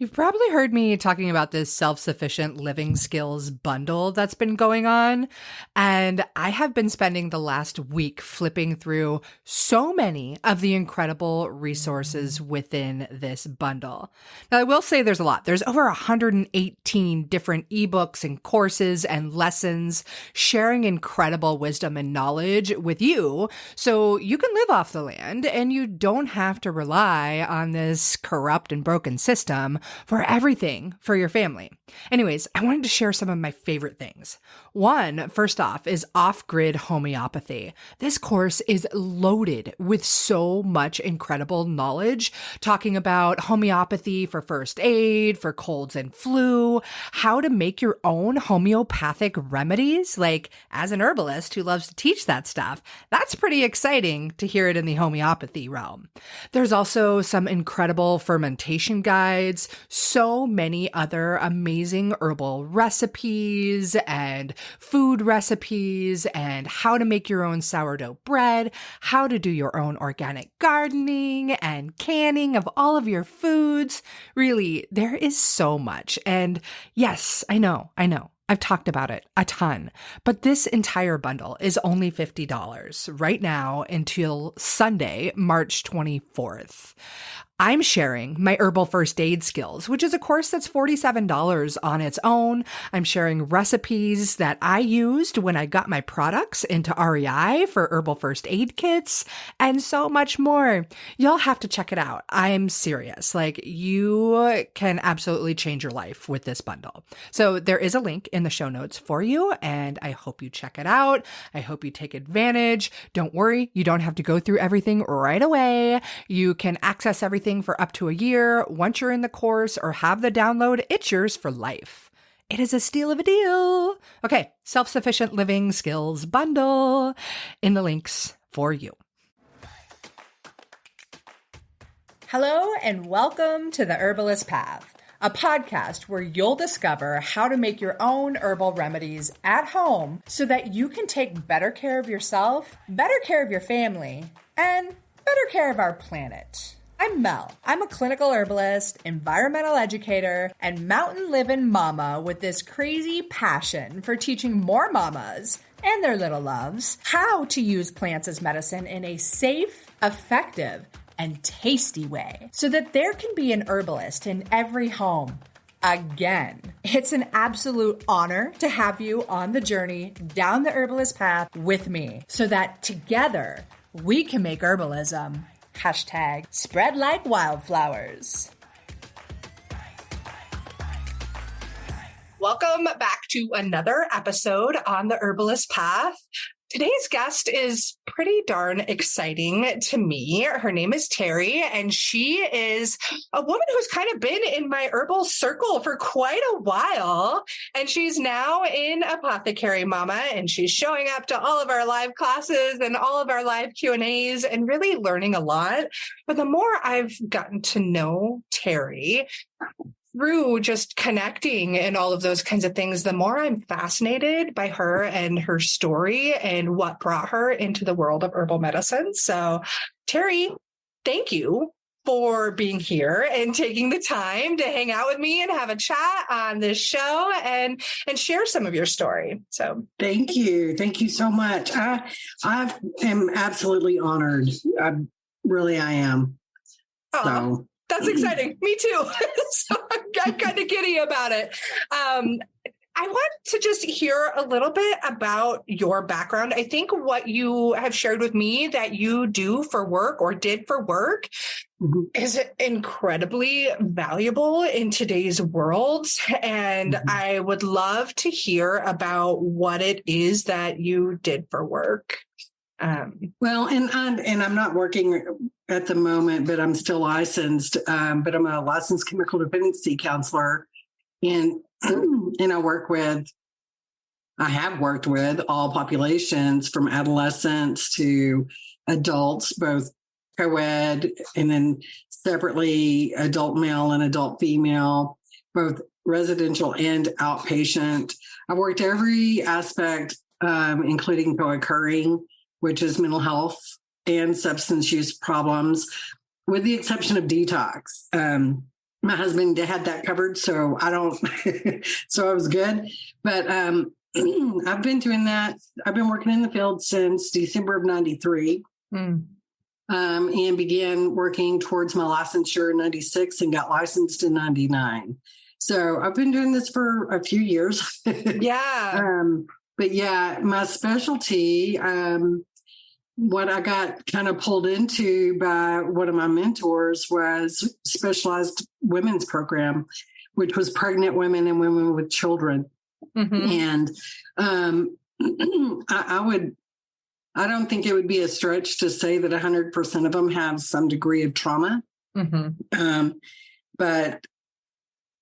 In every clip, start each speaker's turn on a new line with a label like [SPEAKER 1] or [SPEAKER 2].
[SPEAKER 1] You've probably heard me talking about this self-sufficient living skills bundle that's been going on. And I have been spending the last week flipping through so many of the incredible resources within this bundle. Now, I will say there's a lot. There's over 118 different ebooks and courses and lessons sharing incredible wisdom and knowledge with you so you can live off the land and you don't have to rely on this corrupt and broken system for everything for your family. Anyways, I wanted to share some of my favorite things. One, first off, is off-grid homeopathy. This course is loaded with so much incredible knowledge, talking about homeopathy for first aid, for colds and flu, how to make your own homeopathic remedies. Like, as an herbalist who loves to teach that stuff, that's pretty exciting to hear it in the homeopathy realm. There's also some incredible fermentation guides, so many other amazing herbal recipes and food recipes, and how to make your own sourdough bread, how to do your own organic gardening and canning of all of your foods. Really, there is so much. And yes, I know. I've talked about it a ton, but this entire bundle is only $50 right now until Sunday, March 24th. I'm sharing my herbal first aid skills, which is a course that's $47 on its own. I'm sharing recipes that I used when I got my products into REI for herbal first aid kits and so much more. You'll have to check it out. I'm serious. Like, you can absolutely change your life with this bundle. So there is a link in the show notes for you, and I hope you check it out. I hope you take advantage. Don't worry, you don't have to go through everything right away. You can access everything for up to a year. Once you're in the course or have the download, it's yours for life. It is a steal of a deal. Okay, self-sufficient living skills bundle in the links for you. Hello and welcome to The Herbalist Path, a podcast where you'll discover how to make your own herbal remedies at home so that you can take better care of yourself, better care of your family, and better care of our planet. I'm Mel. I'm a clinical herbalist, environmental educator, and mountain living mama with this crazy passion for teaching more mamas and their little loves how to use plants as medicine in a safe, effective, and tasty way so that there can be an herbalist in every home. Again, it's an absolute honor to have you on the journey down the herbalist path with me so that together we can make herbalism #spread like wildflowers. Welcome back to another episode on the Herbalist Path. Today's guest is pretty darn exciting to me. Her name is Terri, and she is a woman who's kind of been in my herbal circle for quite a while. And she's now in Apothecary Mama, and she's showing up to all of our live classes and all of our live Q&As and really learning a lot. But the more I've gotten to know Terri, through just connecting and all of those kinds of things, the more I'm fascinated by her and her story and what brought her into the world of herbal medicine. So, Terri, thank you for being here and taking the time to hang out with me and have a chat on this show and share some of your story. So
[SPEAKER 2] thank you. Thank you so much. I am absolutely honored. I am.
[SPEAKER 1] Oh. So. That's exciting. Me too. So I'm kind of giddy about it. I want to just hear a little bit about your background. I think what you have shared with me that you do for work or did for work is incredibly valuable in today's world. And I would love to hear about what it is that you did for work.
[SPEAKER 2] Well, and I'm not working at the moment, but I'm still licensed. But I'm a licensed chemical dependency counselor, and I have worked with all populations from adolescents to adults, both co-ed and then separately adult male and adult female, both residential and outpatient. I've worked every aspect, including co-occurring, which is mental health and substance use problems, with the exception of detox. my husband had that covered, so I don't, so I was good. But I've been doing that. I've been working in the field since December of 93. And began working towards my licensure in 96 and got licensed in 99. So I've been doing this for a few years.
[SPEAKER 1] Yeah.
[SPEAKER 2] But yeah, my specialty, what I got kind of pulled into by one of my mentors was specialized women's program, which was pregnant women and women with children. And I don't think it would be a stretch to say that 100% of them have some degree of trauma. But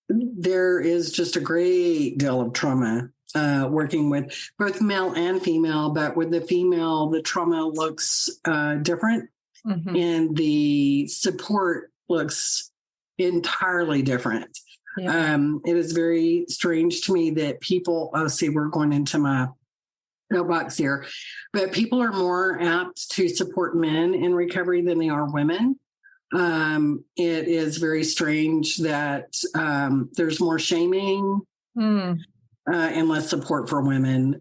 [SPEAKER 2] there is just a great deal of trauma working with both male and female. But with the female, the trauma looks different and the support looks entirely different. Yeah. It is very strange to me that people, we're going into my box here, but people are more apt to support men in recovery than they are women. It is very strange that there's more shaming and less support for women.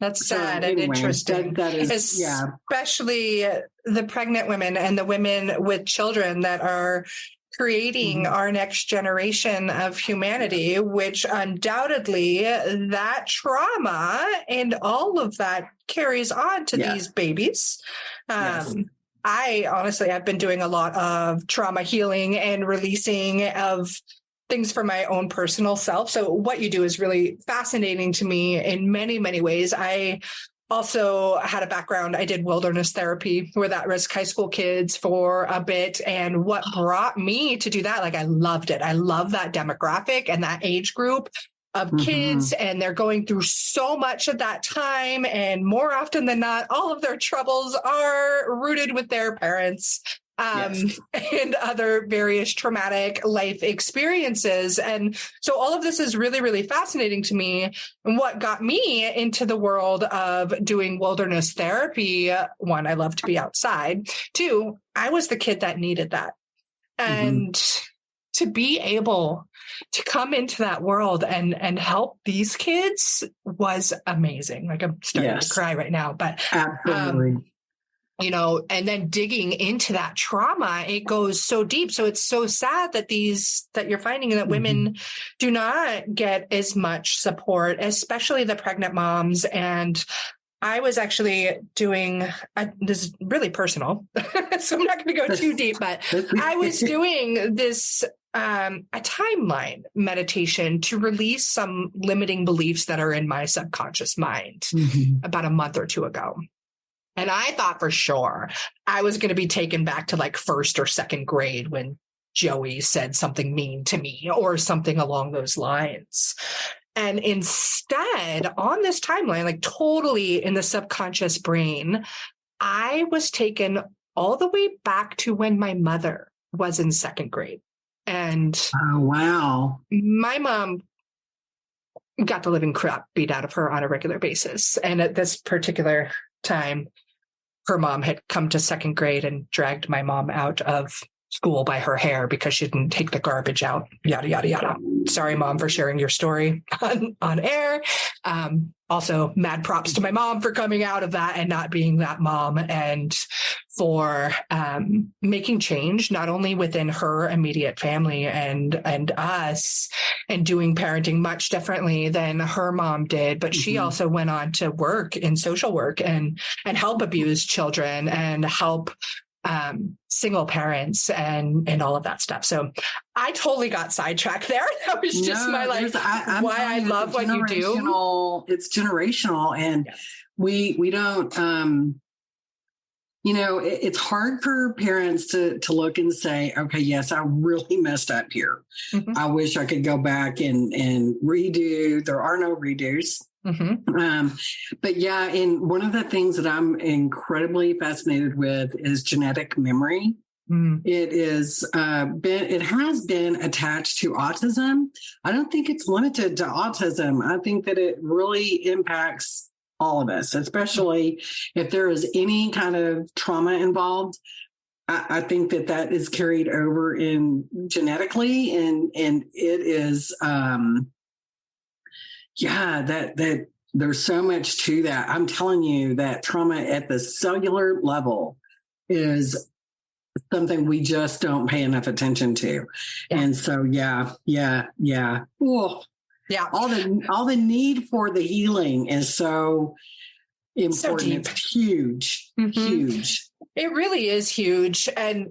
[SPEAKER 1] That's sad and interesting.
[SPEAKER 2] That is,
[SPEAKER 1] especially the pregnant women and the women with children that are creating our next generation of humanity, which undoubtedly that trauma and all of that carries on to these babies. I honestly have been doing a lot of trauma healing and releasing of things for my own personal self. So what you do is really fascinating to me in many, many ways. I also had a background. I did wilderness therapy with at-risk high school kids for a bit. And what brought me to do that, I loved it. I love that demographic and that age group of kids. And they're going through so much at that time. And more often than not, all of their troubles are rooted with their parents. And other various traumatic life experiences. And so all of this is really, really fascinating to me. And what got me into the world of doing wilderness therapy, one, I love to be outside. Two, I was the kid that needed that. And to be able to come into that world and help these kids was amazing. I'm starting to cry right now, but absolutely. And then digging into that trauma, it goes so deep. So it's so sad that you're finding that women do not get as much support, especially the pregnant moms. And I was actually doing, this is really personal, so I'm not going to go too deep, but I was doing this, a timeline meditation to release some limiting beliefs that are in my subconscious mind about a month or two ago. And I thought for sure I was going to be taken back to first or second grade when Joey said something mean to me or something along those lines. And instead, on this timeline, totally in the subconscious brain, I was taken all the way back to when my mother was in second grade. And
[SPEAKER 2] oh, wow.
[SPEAKER 1] My mom got the living crap beat out of her on a regular basis. And at this particular time, her mom had come to second grade and dragged my mom out of school by her hair because she didn't take the garbage out, yada, yada, yada. Sorry, Mom, for sharing your story on air. Also, mad props to my mom for coming out of that and not being that mom and for making change, not only within her immediate family and us, and doing parenting much differently than her mom did. But she also went on to work in social work and help abused children and help single parents and all of that stuff. So I totally got sidetracked there. That was just why I love what you do.
[SPEAKER 2] It's generational. And we don't, it's hard for parents to look and say, okay, yes, I really messed up here. I wish I could go back and redo. There are no redos. But yeah, and one of the things that I'm incredibly fascinated with is genetic memory. It has been attached to autism. I don't think it's limited to autism. I think that it really impacts all of us, especially if there is any kind of trauma involved. I think that is carried over in genetically, and it is, that there's so much to that. I'm telling you that trauma at the cellular level is something we just don't pay enough attention to. Yeah. And so, yeah. Ooh. Yeah. All the need for the healing is so important. So it's huge, huge.
[SPEAKER 1] It really is huge. And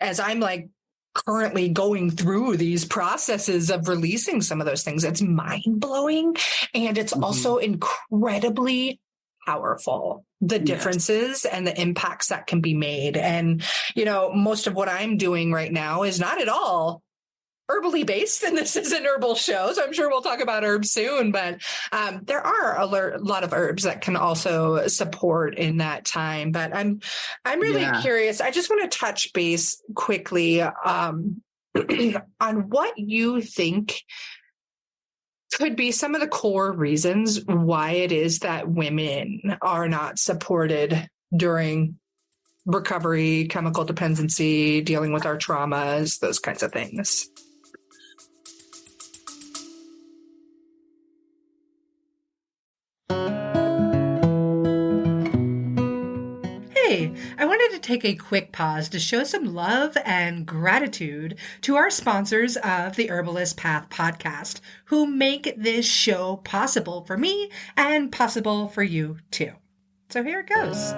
[SPEAKER 1] as I'm like currently going through these processes of releasing some of those things, it's mind blowing. And it's also incredibly powerful, the differences and the impacts that can be made. And, most of what I'm doing right now is not at all herbally based, and this is an herbal show, so I'm sure we'll talk about herbs soon, but there are a lot of herbs that can also support in that time. But I'm really curious. I just want to touch base quickly on what you think could be some of the core reasons why it is that women are not supported during recovery, chemical dependency, dealing with our traumas, those kinds of things. I wanted to take a quick pause to show some love and gratitude to our sponsors of the Herbalist Path podcast, who make this show possible for me and possible for you too. So here it goes.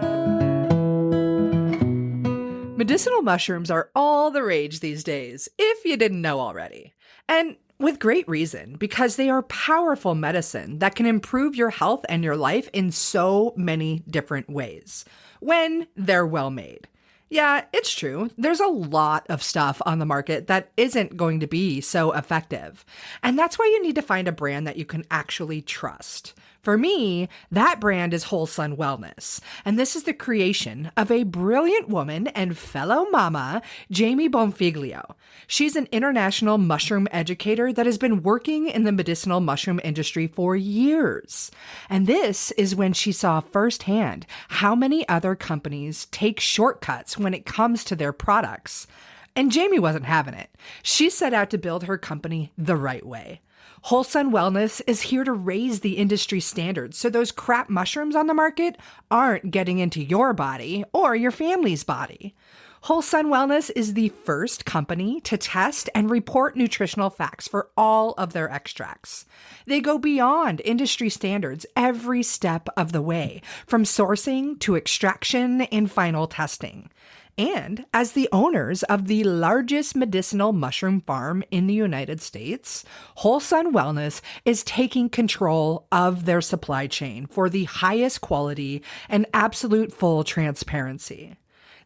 [SPEAKER 1] Medicinal mushrooms are all the rage these days, if you didn't know already. And with great reason, because they are powerful medicine that can improve your health and your life in so many different ways when they're well made. Yeah, it's true. There's a lot of stuff on the market that isn't going to be so effective. And that's why you need to find a brand that you can actually trust. For me, that brand is Whole Sun Wellness, and this is the creation of a brilliant woman and fellow mama, Jamie Bonfiglio. She's an international mushroom educator that has been working in the medicinal mushroom industry for years. And this is when she saw firsthand how many other companies take shortcuts when it comes to their products. And Jamie wasn't having it. She set out to build her company the right way. Whole Sun Wellness is here to raise the industry standards so those crap mushrooms on the market aren't getting into your body or your family's body. Whole Sun Wellness is the first company to test and report nutritional facts for all of their extracts. They go beyond industry standards every step of the way, from sourcing to extraction and final testing. And as the owners of the largest medicinal mushroom farm in the United States, Whole Sun Wellness is taking control of their supply chain for the highest quality and absolute full transparency.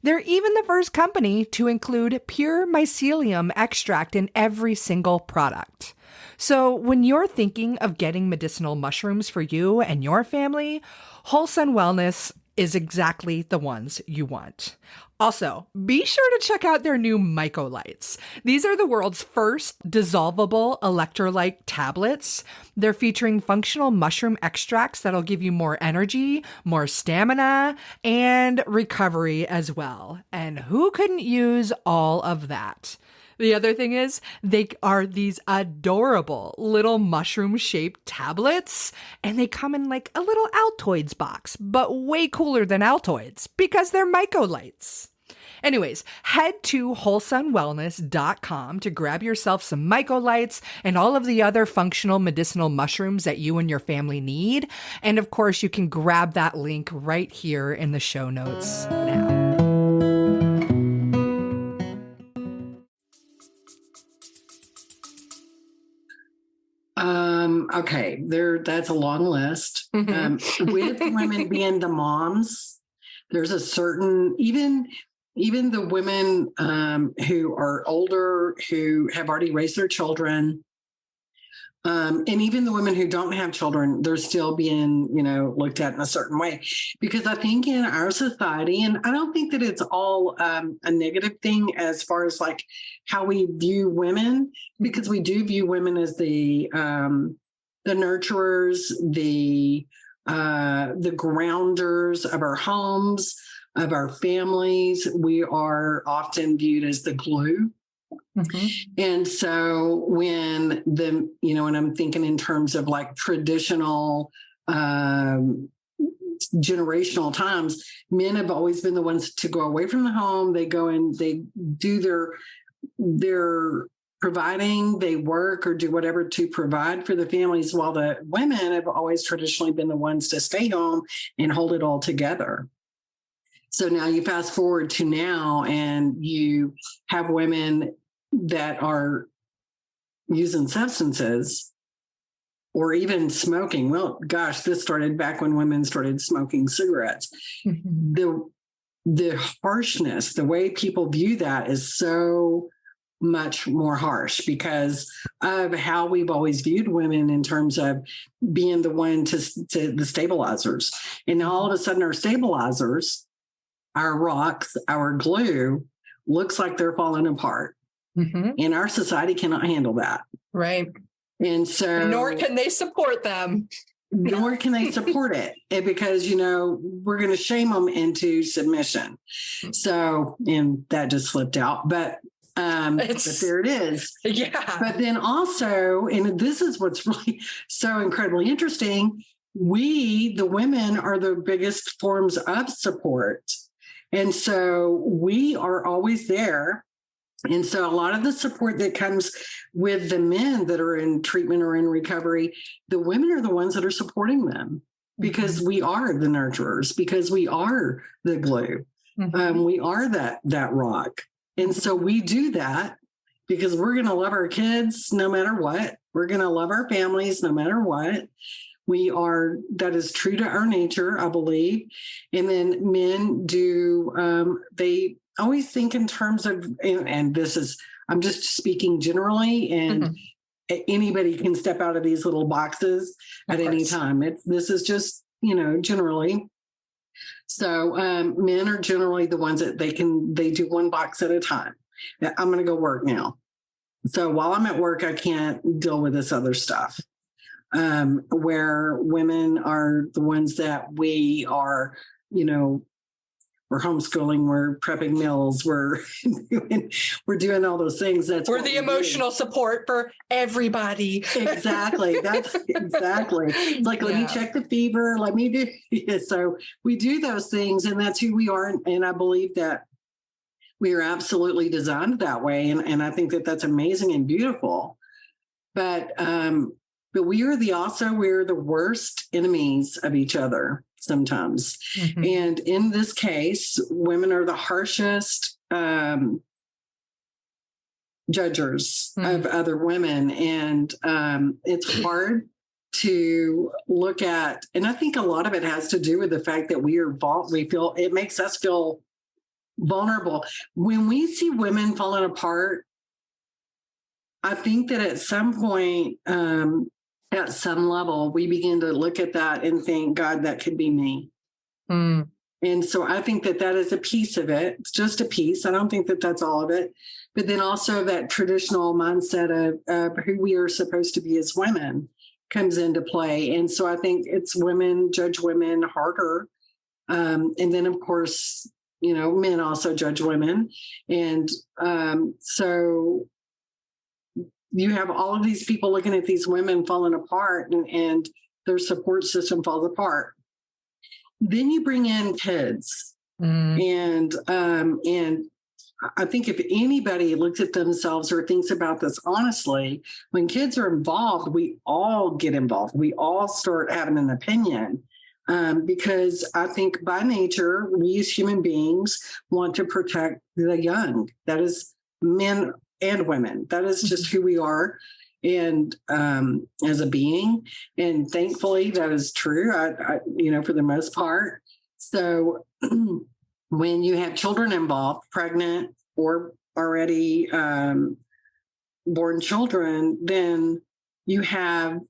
[SPEAKER 1] They're even the first company to include pure mycelium extract in every single product. So when you're thinking of getting medicinal mushrooms for you and your family, Whole Sun Wellness is exactly the ones you want. Also, be sure to check out their new Mycolites. These are the world's first dissolvable electrolyte tablets. They're featuring functional mushroom extracts that'll give you more energy, more stamina, and recovery as well. And who couldn't use all of that? The other thing is, they are these adorable little mushroom-shaped tablets, and they come in like a little Altoids box, but way cooler than Altoids, because they're Mycolites. Anyways, head to wholesunwellness.com to grab yourself some Mycolites and all of the other functional medicinal mushrooms that you and your family need. And of course, you can grab that link right here in the show notes now.
[SPEAKER 2] Okay, that's a long list. With women being the moms, there's a certain, even the women who are older, who have already raised their children, and even the women who don't have children, they're still being, looked at in a certain way. Because I think in our society, and I don't think that it's all a negative thing as far as like how we view women, because we do view women as the nurturers, the grounders of our homes. of our families. We are often viewed as the glue. Mm-hmm. And so when and I'm thinking in terms of like traditional generational times, men have always been the ones to go away from the home. They go and they do their providing, they work or do whatever to provide for the families, while the women have always traditionally been the ones to stay home and hold it all together. So now you fast forward to now, and you have women that are using substances or even smoking. Well, gosh, this started back when women started smoking cigarettes. Mm-hmm. The harshness, the way people view that is so much more harsh because of how we've always viewed women in terms of being the one to the stabilizers. And now all of a sudden our stabilizers, our rocks, our glue looks like they're falling apart. Mm-hmm. And our society cannot handle that.
[SPEAKER 1] Right.
[SPEAKER 2] And so
[SPEAKER 1] nor can they support them.
[SPEAKER 2] Nor can they support it because, we're going to shame them into submission. So, and that just slipped out, but there it is.
[SPEAKER 1] Yeah.
[SPEAKER 2] But then also, and this is what's really so incredibly interesting, we, the women, are the biggest forms of support. And so we are always there. And so a lot of the support that comes with the men that are in treatment or in recovery, the women are the ones that are supporting them because we are the nurturers, because we are the glue. Mm-hmm. We are that rock. And so we do that because we're going to love our kids no matter what. We're going to love our families no matter what. That is true to our nature, I believe. And then men do, they always think in terms of, and this is, I'm just speaking generally, and anybody can step out of these little boxes at any time. This is just, generally. So men are generally the ones that they do one box at a time. I'm going to go work now. So while I'm at work, I can't deal with this other stuff. Where women are the ones that we are, we're homeschooling, we're prepping meals, we're doing all those things.
[SPEAKER 1] We're the emotional support for everybody.
[SPEAKER 2] Exactly. That's exactly. It's like, let me check the fever. Let me do it. So we do those things, and that's who we are. And I believe that we are absolutely designed that way. And I think that that's amazing and beautiful. But we're the worst enemies of each other sometimes. Mm-hmm. And in this case, women are the harshest judgers of other women. And it's hard to look at. And I think a lot of it has to do with the fact that it makes us feel vulnerable. When we see women falling apart, I think that at some point, at some level, we begin to look at that and think, God, that could be me. Mm. And so I think that is a piece of it. It's just a piece. I don't think that that's all of it. But then also that traditional mindset of who we are supposed to be as women comes into play. And so I think it's women judge women harder. And then, of course, men also judge women. And so you have all of these people looking at these women falling apart, and their support system falls apart. Then you bring in kids. And I think if anybody looks at themselves or thinks about this honestly, when kids are involved, we all get involved. We all start having an opinion. Because I think by nature, we as human beings want to protect the young. That is men and women. That is just who we are, and as a being. And thankfully, that is true. I for the most part. So when you have children involved, pregnant or already born children, then you have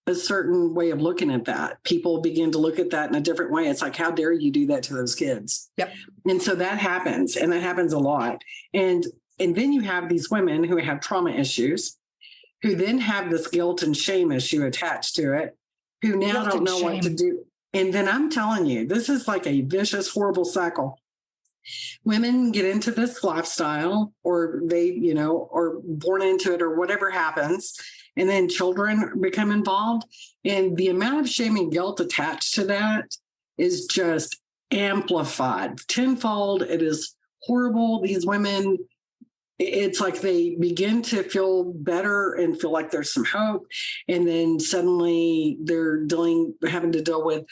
[SPEAKER 2] a certain way of looking at that. People begin to look at that in a different way. It's like, how dare you do that to those kids? Yep. And so that happens, and that happens a lot. And then you have these women who have trauma issues, who then have this guilt and shame issue attached to it, who now don't know what to do. And then I'm telling you, this is like a vicious, horrible cycle. Women get into this lifestyle, or they, or born into it, or whatever happens, and then children become involved. And the amount of shame and guilt attached to that is just amplified tenfold. It is horrible. These women, it's like they begin to feel better and feel like there's some hope. And then suddenly they're having to deal with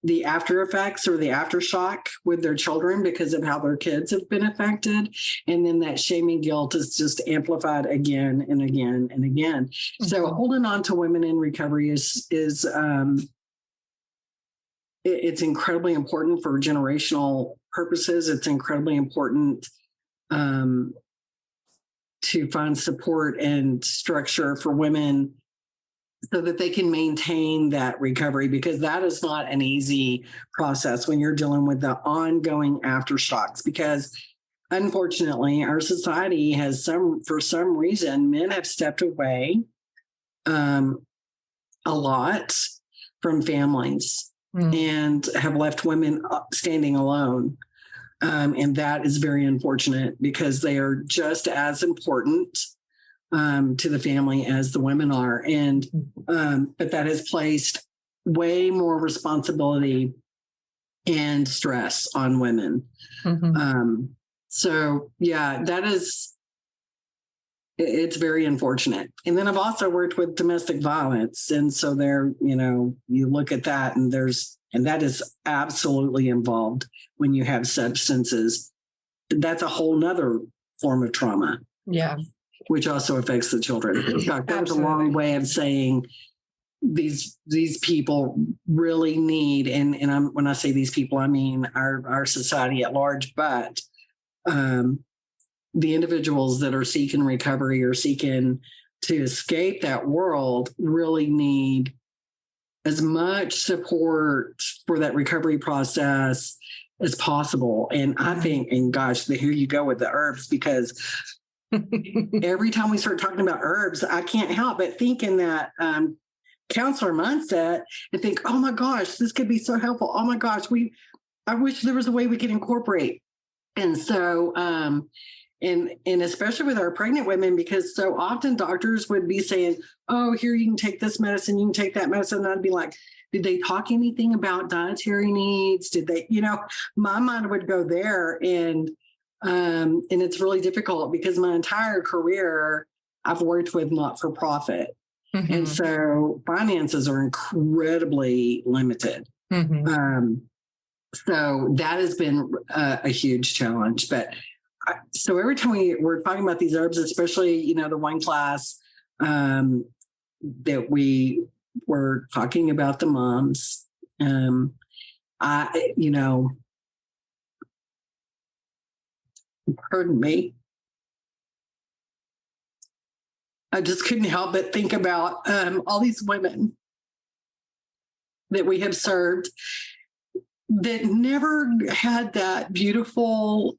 [SPEAKER 2] the after effects or the aftershock with their children because of how their kids have been affected. And then that shame and guilt is just amplified again and again and again. Mm-hmm. So holding on to women in recovery is it's incredibly important for generational purposes. It's incredibly important to find support and structure for women so that they can maintain that recovery, because that is not an easy process when you're dealing with the ongoing aftershocks. Because unfortunately, our society has for some reason, men have stepped away a lot from families and have left women standing alone. And that is very unfortunate, because they are just as important to the family as the women are. And but that has placed way more responsibility and stress on women. Mm-hmm. So yeah, it's very unfortunate. And then I've also worked with domestic violence. And so there, you look at that and that is absolutely involved when you have substances. That's a whole nother form of trauma.
[SPEAKER 1] Yeah.
[SPEAKER 2] Which also affects the children. That was a long way of saying these people really need, and when I say these people, I mean our society at large, but the individuals that are seeking recovery or seeking to escape that world really need as much support for that recovery process as possible. And I think, and gosh, here you go with the herbs, because every time we start talking about herbs, I can't help but think in that counselor mindset and think, oh my gosh, this could be so helpful. Oh my gosh, I wish there was a way we could incorporate. And so, and especially with our pregnant women, because so often doctors would be saying, oh, here, you can take this medicine, you can take that medicine. And I'd be like, did they talk anything about dietary needs? Did they, my mind would go there. And it's really difficult because my entire career I've worked with not-for-profit. Mm-hmm. And so finances are incredibly limited. Mm-hmm. So that has been a huge challenge. But so every time we're talking about these herbs, especially, the one class that we were talking about the moms, pardon me, I just couldn't help but think about all these women that we have served that never had that beautiful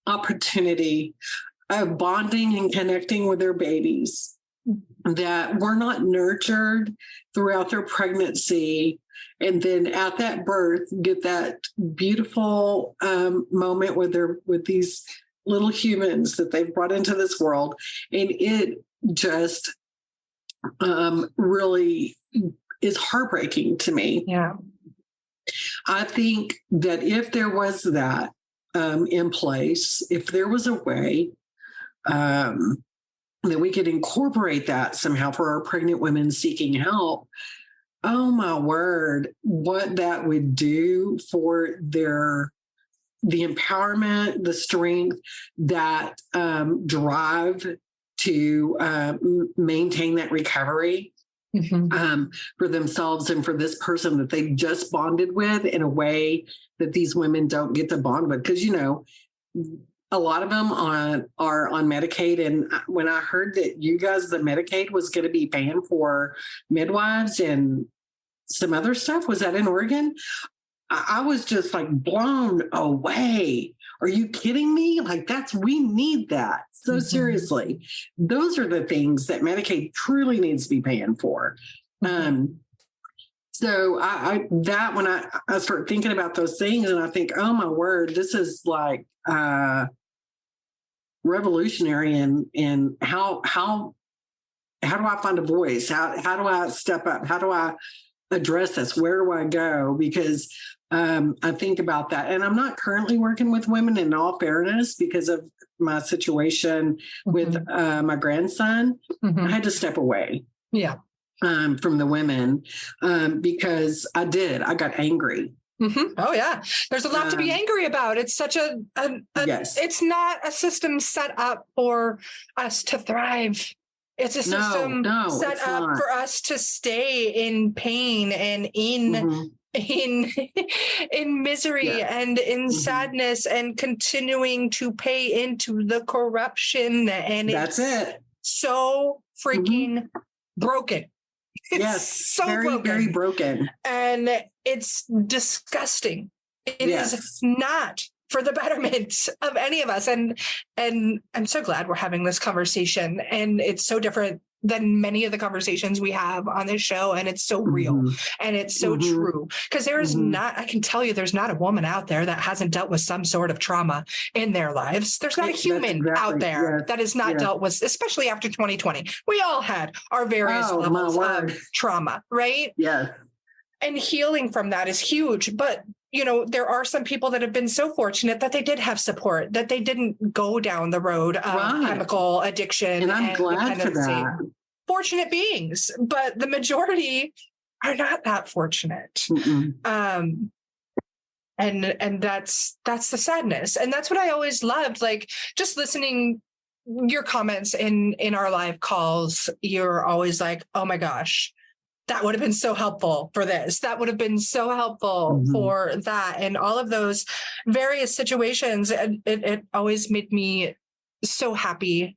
[SPEAKER 2] opportunity of bonding and connecting with their babies, that were not nurtured throughout their pregnancy, and then at that birth get that beautiful moment with these little humans that they've brought into this world. And it just really is heartbreaking to me.
[SPEAKER 1] Yeah.
[SPEAKER 2] I think that if there was that in place, if there was a way that we could incorporate that somehow for our pregnant women seeking help, oh my word, what that would do for the empowerment, the strength, that drive to maintain that recovery. Mm-hmm. For themselves and for this person that they've just bonded with in a way that these women don't get to bond with. Because, a lot of them are on Medicaid. And when I heard that you guys, the Medicaid was going to be paying for midwives and some other stuff, was that in Oregon? I was just like blown away. Are you kidding me? Like we need that. So mm-hmm. Seriously, those are the things that Medicaid truly needs to be paying for. So that when I start thinking about those things and I think, oh my word, this is like revolutionary in how do I find a voice? How do I step up? How do I address this? Where do I go? Because I think about that. And I'm not currently working with women, in all fairness, because of my situation with my grandson. I had to step away.
[SPEAKER 1] Yeah.
[SPEAKER 2] From the women because I got angry.
[SPEAKER 1] Oh yeah, there's a lot to be angry about. It's such
[SPEAKER 2] yes.
[SPEAKER 1] It's not a system set up for us to thrive. It's a system set up for us to stay in pain and in misery and in sadness and continuing to pay into the corruption. And
[SPEAKER 2] that's it.
[SPEAKER 1] So freaking broken. It's so
[SPEAKER 2] very broken.
[SPEAKER 1] And it's disgusting. It is not for the betterment of any of us. And I'm so glad we're having this conversation. And it's so different than many of the conversations we have on this show. And it's so real and it's so true. Because there is not, I can tell you, there's not a woman out there that hasn't dealt with some sort of trauma in their lives. There's not a human out there that has not dealt with, especially after 2020. We all had our various levels of trauma, right?
[SPEAKER 2] Yes.
[SPEAKER 1] And healing from that is huge. But you know, there are some people that have been so fortunate that they did have support, that they didn't go down the road of chemical addiction.
[SPEAKER 2] And I'm glad for that.
[SPEAKER 1] Fortunate beings, but the majority are not that fortunate. And that's the sadness. And that's what I always loved. Like just listening your comments in our live calls, you're always like, oh my gosh, that would have been so helpful for this. That would have been so helpful for that. And all of those various situations. And it always made me so happy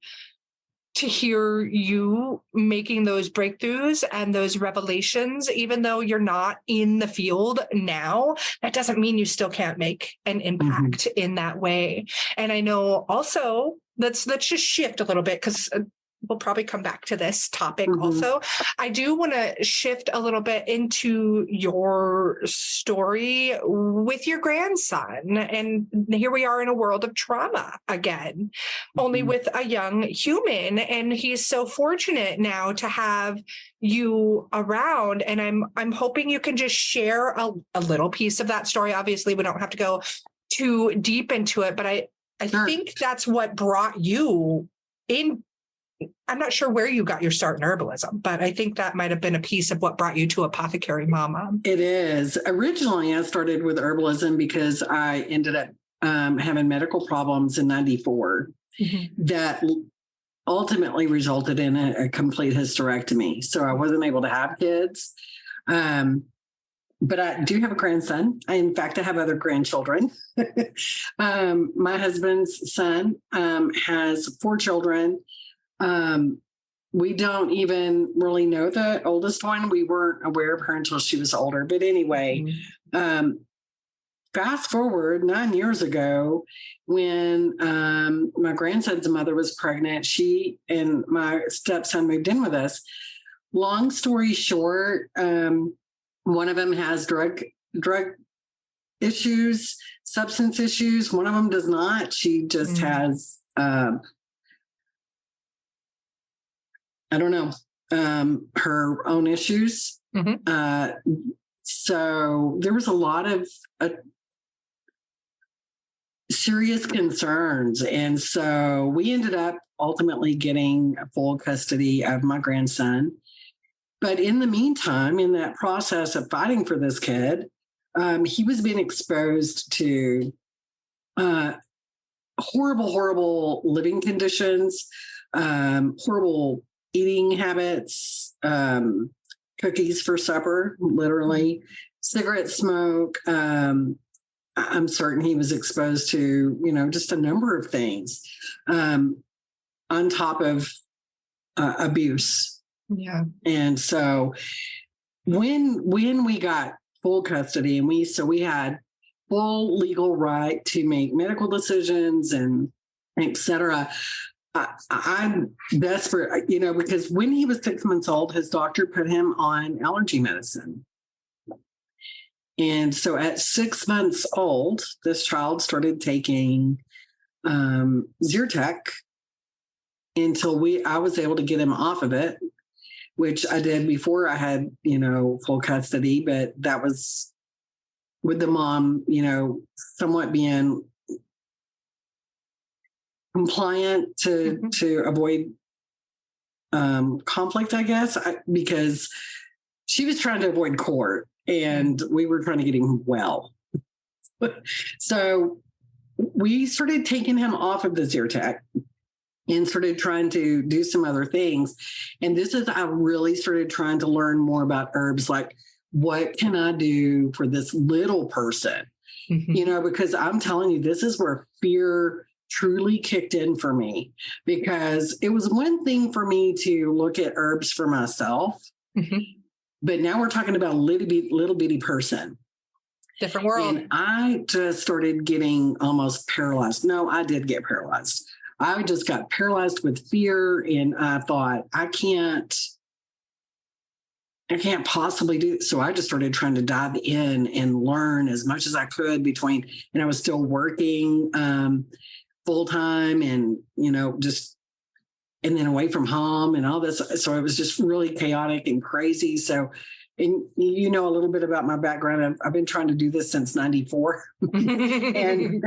[SPEAKER 1] to hear you making those breakthroughs and those revelations. Even though you're not in the field now, that doesn't mean you still can't make an impact in that way. And I know also, let's just shift a little bit, because we'll probably come back to this topic also. I do want to shift a little bit into your story with your grandson. And here we are in a world of trauma again, only with a young human. And he's so fortunate now to have you around. And I'm hoping you can just share a little piece of that story. Obviously, we don't have to go too deep into it, but I think that's what brought you in. I'm not sure where you got your start in herbalism, but I think that might have been a piece of what brought you to Apothecary Mama.
[SPEAKER 2] It is. Originally, I started with herbalism because I ended up having medical problems in 94 that ultimately resulted in a complete hysterectomy. So I wasn't able to have kids. But I do have a grandson. In fact, I have other grandchildren. My husband's son has 4 children. We don't even really know the oldest one. We weren't aware of her until she was older. But anyway, fast forward 9 years ago, when my grandson's mother was pregnant, she and my stepson moved in with us. Long story short, one of them has drug issues, substance issues. One of them does not. She just has I don't know, her own issues. So there was a lot of serious concerns. And so we ended up ultimately getting full custody of my grandson. But in the meantime, in that process of fighting for this kid, he was being exposed to horrible living conditions, horrible eating habits, cookies for supper, literally, cigarette smoke. I'm certain he was exposed to, just a number of things on top of abuse.
[SPEAKER 1] Yeah.
[SPEAKER 2] And so when we got full custody and we had full legal right to make medical decisions and et cetera, I'm desperate, because when he was 6 months old, his doctor put him on allergy medicine. And so at 6 months old, this child started taking Zyrtec until I was able to get him off of it, which I did before I had, full custody, but that was with the mom, somewhat being compliant to avoid conflict, I guess, because she was trying to avoid court and we were trying to get him well. So we started taking him off of the Zyrtec and started trying to do some other things. And I really started trying to learn more about herbs, like what can I do for this little person? Because I'm telling you, this is where fear truly kicked in for me, because it was one thing for me to look at herbs for myself, but now we're talking about a little bitty person.
[SPEAKER 1] Different world.
[SPEAKER 2] And I just started getting almost paralyzed. No, I did get paralyzed. I just got paralyzed with fear, and I thought, I can't possibly do it. So I just started trying to dive in and learn as much as I could and I was still working full time and, and then away from home and all this. So it was just really chaotic and crazy. So, and a little bit about my background. I've been trying to do this since 94 and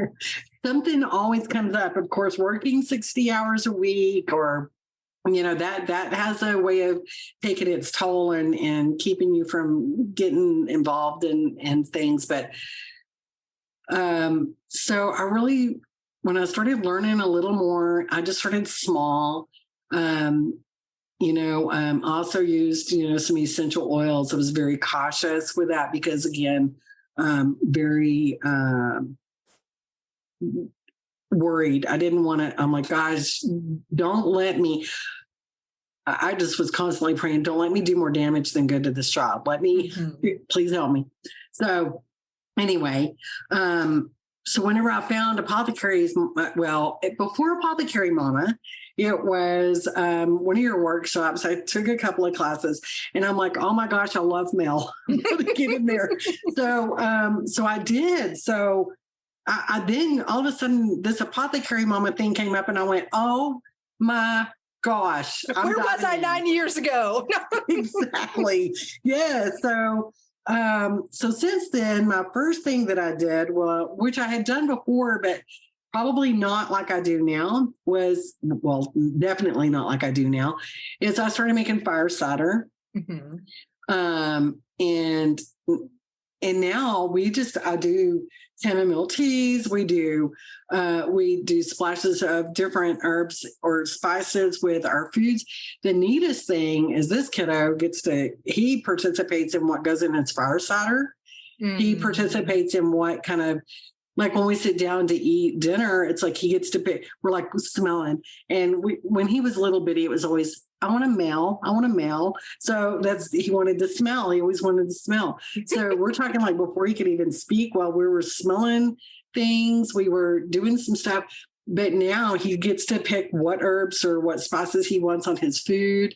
[SPEAKER 2] something always comes up. Of course, working 60 hours a week, or, that has a way of taking its toll and keeping you from getting involved in things. But so I really, when I started learning a little more, I just started small. Also used, some essential oils. I was very cautious with that because, again, very worried. I didn't want to, I'm like, guys, don't let me. I just was constantly praying, don't let me do more damage than good to this child. Let me, please help me. So anyway, so whenever I found apothecaries, before Apothecary Mama, it was one of your workshops. I took a couple of classes and I'm like, oh my gosh, I love Mel. I'm going to get in there. So I did. So I then all of a sudden this Apothecary Mama thing came up and I went, oh my gosh.
[SPEAKER 1] Where was I 9 years ago?
[SPEAKER 2] Exactly. Yeah. So since then, my first thing that I did, which I had done before, but probably not like I do now, definitely not like I do now, is I started making fire cider. And now I do chamomile teas. We do splashes of different herbs or spices with our foods. The neatest thing is this kiddo he participates in what goes in his fire cider. He participates in what kind of, like when we sit down to eat dinner, it's like he gets to pick, we're like smelling. And when he was little bitty, it was always, I want to smell. So he wanted to smell. He always wanted to smell. So we're talking like before he could even speak, while we were smelling things, we were doing some stuff. But now he gets to pick what herbs or what spices he wants on his food,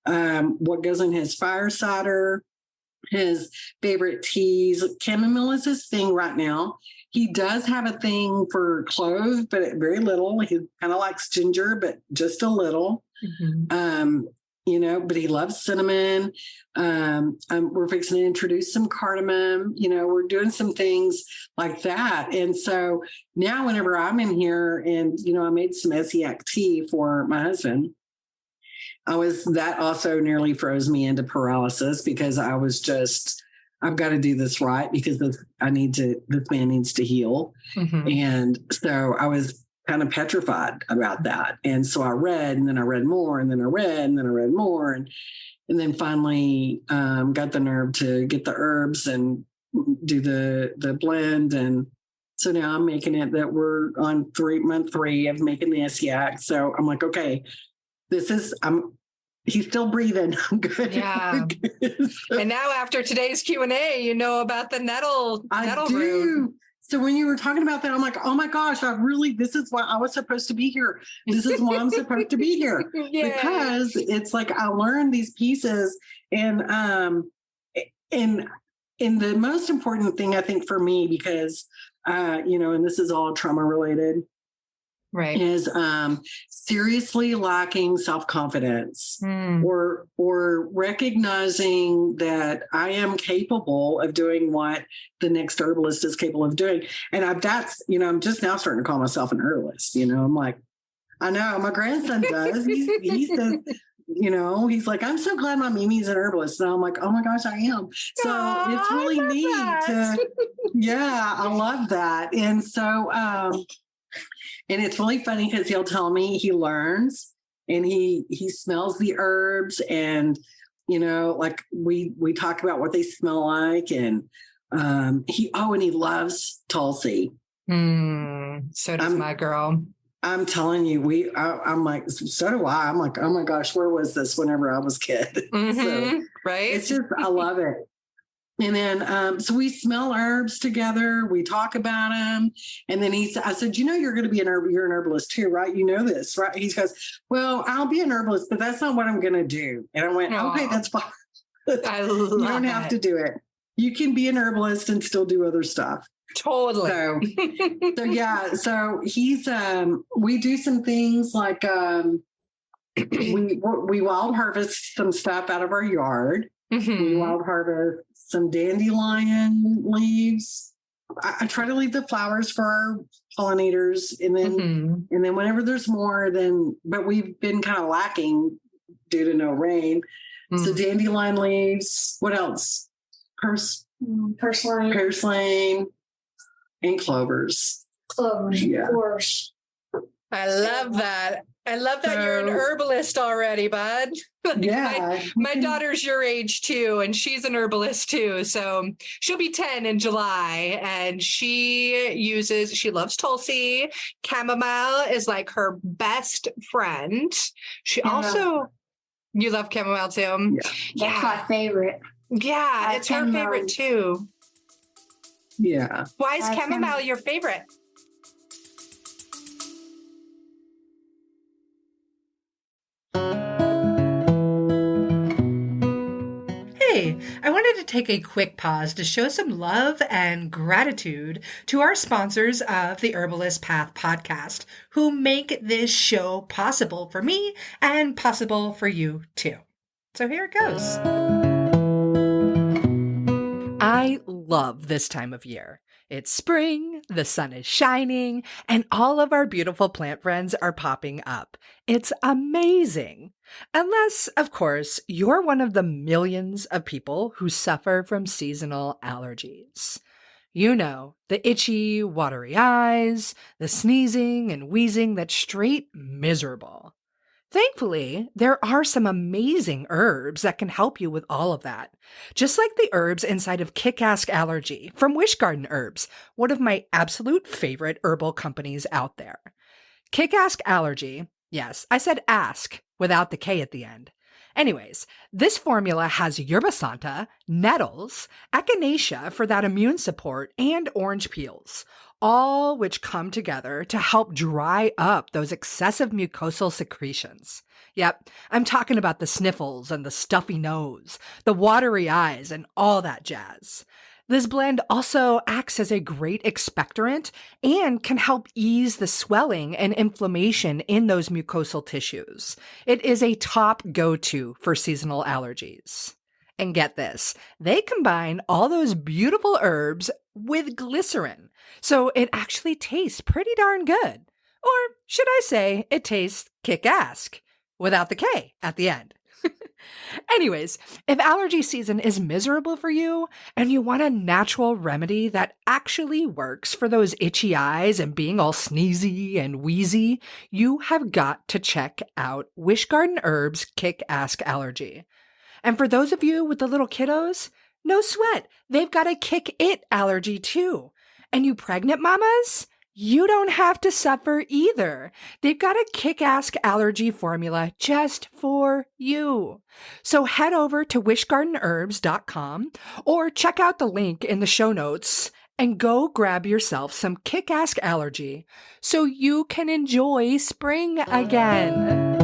[SPEAKER 2] what goes in his fire cider, his favorite teas. Chamomile is his thing right now. He does have a thing for clove, but very little. He kind of likes ginger, but just a little. But he loves cinnamon. We're fixing to introduce some cardamom. We're doing some things like that. And so now whenever I'm in here and, I made some Essiac tea for my husband, that also nearly froze me into paralysis because I was just, I've got to do this right because this man needs to heal. And so I was kind of petrified about that. And so I read, and then I read more, and then I read, and then I read more. And then finally got the nerve to get the herbs and do the blend. And so now I'm making it that we're on month 3 of making the Essiac. So I'm like, okay, he's still breathing. I'm good.
[SPEAKER 1] Yeah. So, and now after today's Q&A, you know about the nettle root.
[SPEAKER 2] So when you were talking about that, I'm like, oh my gosh, this is why I was supposed to be here. This is why I'm supposed to be here. Because it's like I learned these pieces and And the most important thing, I think, for me, because, and this is all trauma related,
[SPEAKER 1] right,
[SPEAKER 2] is seriously lacking self-confidence, or recognizing that I am capable of doing what the next herbalist is capable of doing. And I'm just now starting to call myself an herbalist. I'm like, I know my grandson does. He says, he's like, I'm so glad my Mimi's an herbalist. And I'm like, oh my gosh, I am. So
[SPEAKER 1] Aww,
[SPEAKER 2] it's really neat to, yeah, I love that. And so, and it's really funny because he'll tell me he learns and he smells the herbs, and, like we talk about what they smell like. And he loves Tulsi.
[SPEAKER 1] So does my girl.
[SPEAKER 2] I'm telling you, I'm like, so do I. I'm like, oh my gosh, where was this whenever I was a kid? So
[SPEAKER 1] right.
[SPEAKER 2] It's just, I love it. And then, so we smell herbs together. We talk about them. And then I said, you're going to be you're an herbalist too, right? You know this, right? He goes, well, I'll be an herbalist, but that's not what I'm going to do. And I went, okay, that's fine. You don't have to do it. You can be an herbalist and still do other stuff.
[SPEAKER 1] Totally.
[SPEAKER 2] So yeah. So he's, we do some things like, we wild harvest some stuff out of our yard. We wild harvest some dandelion leaves. I try to leave the flowers for our pollinators, and then whenever there's more, but we've been kind of lacking due to no rain. So dandelion leaves. What else? Purslane, and clovers.
[SPEAKER 3] Yeah. Of course.
[SPEAKER 1] I love that. You're an herbalist already, bud.
[SPEAKER 2] Yeah.
[SPEAKER 1] My daughter's your age too, and she's an herbalist too. So she'll be 10 in July, and she loves Tulsi. Chamomile is like her best friend. She also, you love chamomile too?
[SPEAKER 3] Yeah. That's my favorite.
[SPEAKER 1] Yeah, it's her favorite too.
[SPEAKER 2] Yeah.
[SPEAKER 1] Why is chamomile your favorite? Hey, I wanted to take a quick pause to show some love and gratitude to our sponsors of the Herbalist Path podcast, who make this show possible for me and possible for you too. So here it goes. I love this time of year. It's spring, the sun is shining, and all of our beautiful plant friends are popping up. It's amazing. Unless, of course, you're one of the millions of people who suffer from seasonal allergies. You know, the itchy, watery eyes, the sneezing and wheezing that's straight miserable. Thankfully, there are some amazing herbs that can help you with all of that. Just like the herbs inside of Kick-Ass Allergy from Wish Garden Herbs, one of my absolute favorite herbal companies out there. Kick-Ass Allergy, yes, I said ask without the K at the end. Anyways, this formula has yerba santa, nettles, echinacea for that immune support, and orange peels, all which come together to help dry up those excessive mucosal secretions. Yep, I'm talking about the sniffles and the stuffy nose, the watery eyes, and all that jazz. This blend also acts as a great expectorant and can help ease the swelling and inflammation in those mucosal tissues. It is a top go-to for seasonal allergies. And get this, they combine all those beautiful herbs with glycerin, so it actually tastes pretty darn good. Or should I say, it tastes kick-ass, without the K at the end. Anyways, if allergy season is miserable for you and you want a natural remedy that actually works for those itchy eyes and being all sneezy and wheezy, you have got to check out Wish Garden Herbs Kick-Ass Allergy. And for those of you with the little kiddos, no sweat, they've got a kick-it allergy too. And you pregnant mamas? You don't have to suffer either. They've got a kick-ass allergy formula just for you. So head over to wishgardenherbs.com or check out the link in the show notes and go grab yourself some kick-ass allergy so you can enjoy spring again.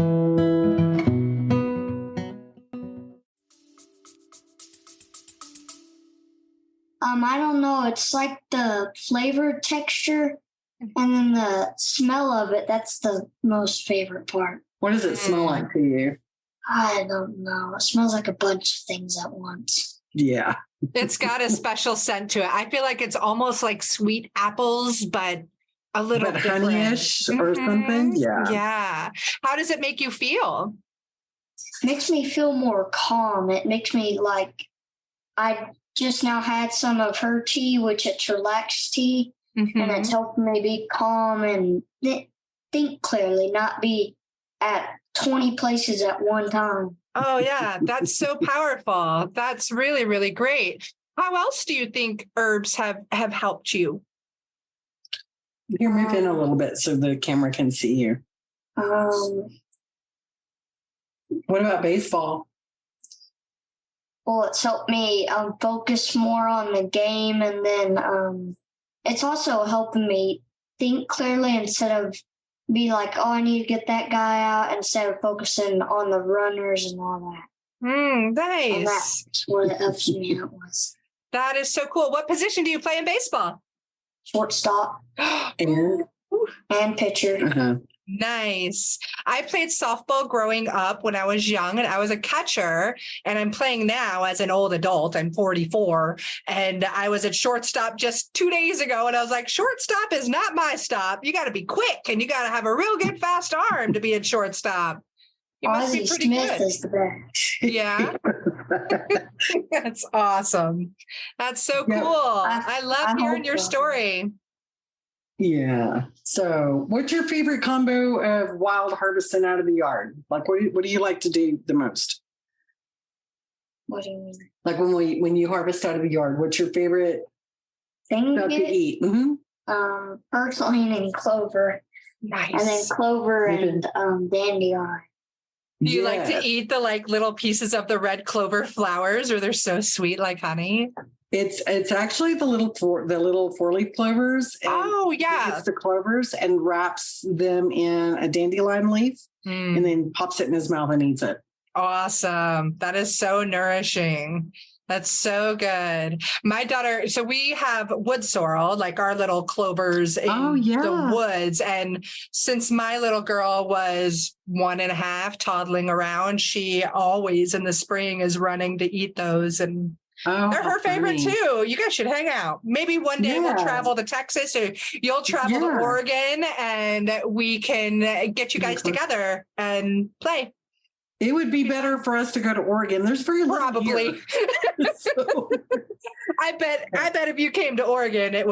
[SPEAKER 3] I don't know. It's like the flavor texture and then the smell of it. That's the most favorite part.
[SPEAKER 2] What does it smell like to you?
[SPEAKER 3] I don't know. It smells like a bunch of things at once.
[SPEAKER 2] Yeah.
[SPEAKER 1] It's got a special scent to it. I feel like it's almost like sweet apples, but a little
[SPEAKER 2] But
[SPEAKER 1] different.
[SPEAKER 2] honeyish or something? Yeah.
[SPEAKER 1] Yeah. How does it make you feel?
[SPEAKER 3] Makes me feel more calm. It makes me like I just now had some of her tea, which it's relaxed tea, and it's helping me be calm and think clearly, not be at 20 places at one time.
[SPEAKER 1] Oh, yeah. That's so powerful. That's really, really great. How else do you think herbs have helped you?
[SPEAKER 2] Here, move in a little bit so the camera can see you. What about baseball?
[SPEAKER 3] Well, it's helped me focus more on the game, and then it's also helping me think clearly instead of be like, oh, I need to get that guy out, instead of focusing on the runners and all that.
[SPEAKER 1] Nice.
[SPEAKER 3] And that's what it helps me out with.
[SPEAKER 1] That is so cool. What position do you play in baseball?
[SPEAKER 3] Shortstop
[SPEAKER 2] And
[SPEAKER 3] pitcher.
[SPEAKER 2] uh-huh.
[SPEAKER 1] Nice. I played softball growing up when I was young, and I was a catcher, and I'm playing now as an old adult. I'm 44, and I was at shortstop just 2 days ago, and I was like, shortstop is not my stop. You got to be quick, and you got to have a real good fast arm to be at shortstop. You must be pretty
[SPEAKER 3] Smith
[SPEAKER 1] good.
[SPEAKER 3] is the best.
[SPEAKER 1] Yeah. That's awesome. That's so cool. I love hearing your story.
[SPEAKER 2] Yeah. So, what's your favorite combo of wild harvesting out of the yard? Like, what do you like to do the most?
[SPEAKER 3] What do you mean?
[SPEAKER 2] Like when you harvest out of the yard, what's your favorite
[SPEAKER 3] Thing
[SPEAKER 2] stuff to eat?
[SPEAKER 3] Purslane and clover.
[SPEAKER 1] Nice.
[SPEAKER 3] And then clover and dandelion.
[SPEAKER 1] Do you like to eat the little pieces of the red clover flowers, or they're so sweet like honey?
[SPEAKER 2] It's actually the little four-leaf clovers.
[SPEAKER 1] Oh, yeah.
[SPEAKER 2] He gets the clovers and wraps them in a dandelion leaf and then pops it in his mouth and eats it.
[SPEAKER 1] Awesome. That is so nourishing. That's so good. My daughter, so we have wood sorrel, like our little clovers in the woods. And since my little girl was 1.5, toddling around, she always in the spring is running to eat those. And they're her favorite too. You guys should hang out. Maybe one day we'll travel to Texas, or you'll travel to Oregon, and we can get you guys together and play.
[SPEAKER 2] It would be better for us to go to Oregon. There's very little
[SPEAKER 1] probably. So. I bet if you came to Oregon, it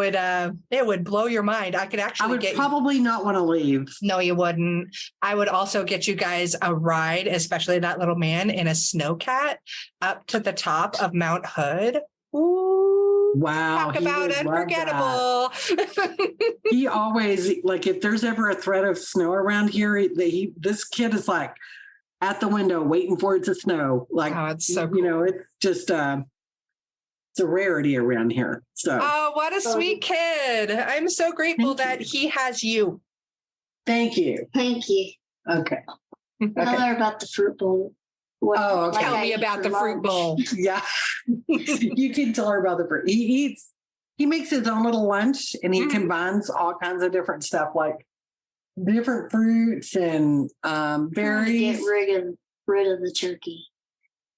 [SPEAKER 1] would blow your mind. I could actually.
[SPEAKER 2] I would probably not want to leave.
[SPEAKER 1] No, you wouldn't. I would also get you guys a ride, especially that little man in a snowcat, up to the top of Mount Hood. Ooh,
[SPEAKER 2] wow!
[SPEAKER 1] Talk about unforgettable.
[SPEAKER 2] He always if there's ever a threat of snow around here, this kid is like at the window waiting for it to snow.
[SPEAKER 1] It's so cool.
[SPEAKER 2] It's just it's a rarity around here. So
[SPEAKER 1] what a sweet kid. I'm so grateful that he has you.
[SPEAKER 2] Thank you. Okay.
[SPEAKER 3] Tell her about the fruit bowl.
[SPEAKER 2] Okay.
[SPEAKER 1] Tell me about the fruit bowl.
[SPEAKER 2] Yeah. You can tell her about the fruit. He makes his own little lunch, and he combines all kinds of different stuff, like different fruits and berries.
[SPEAKER 3] Get rid of the turkey.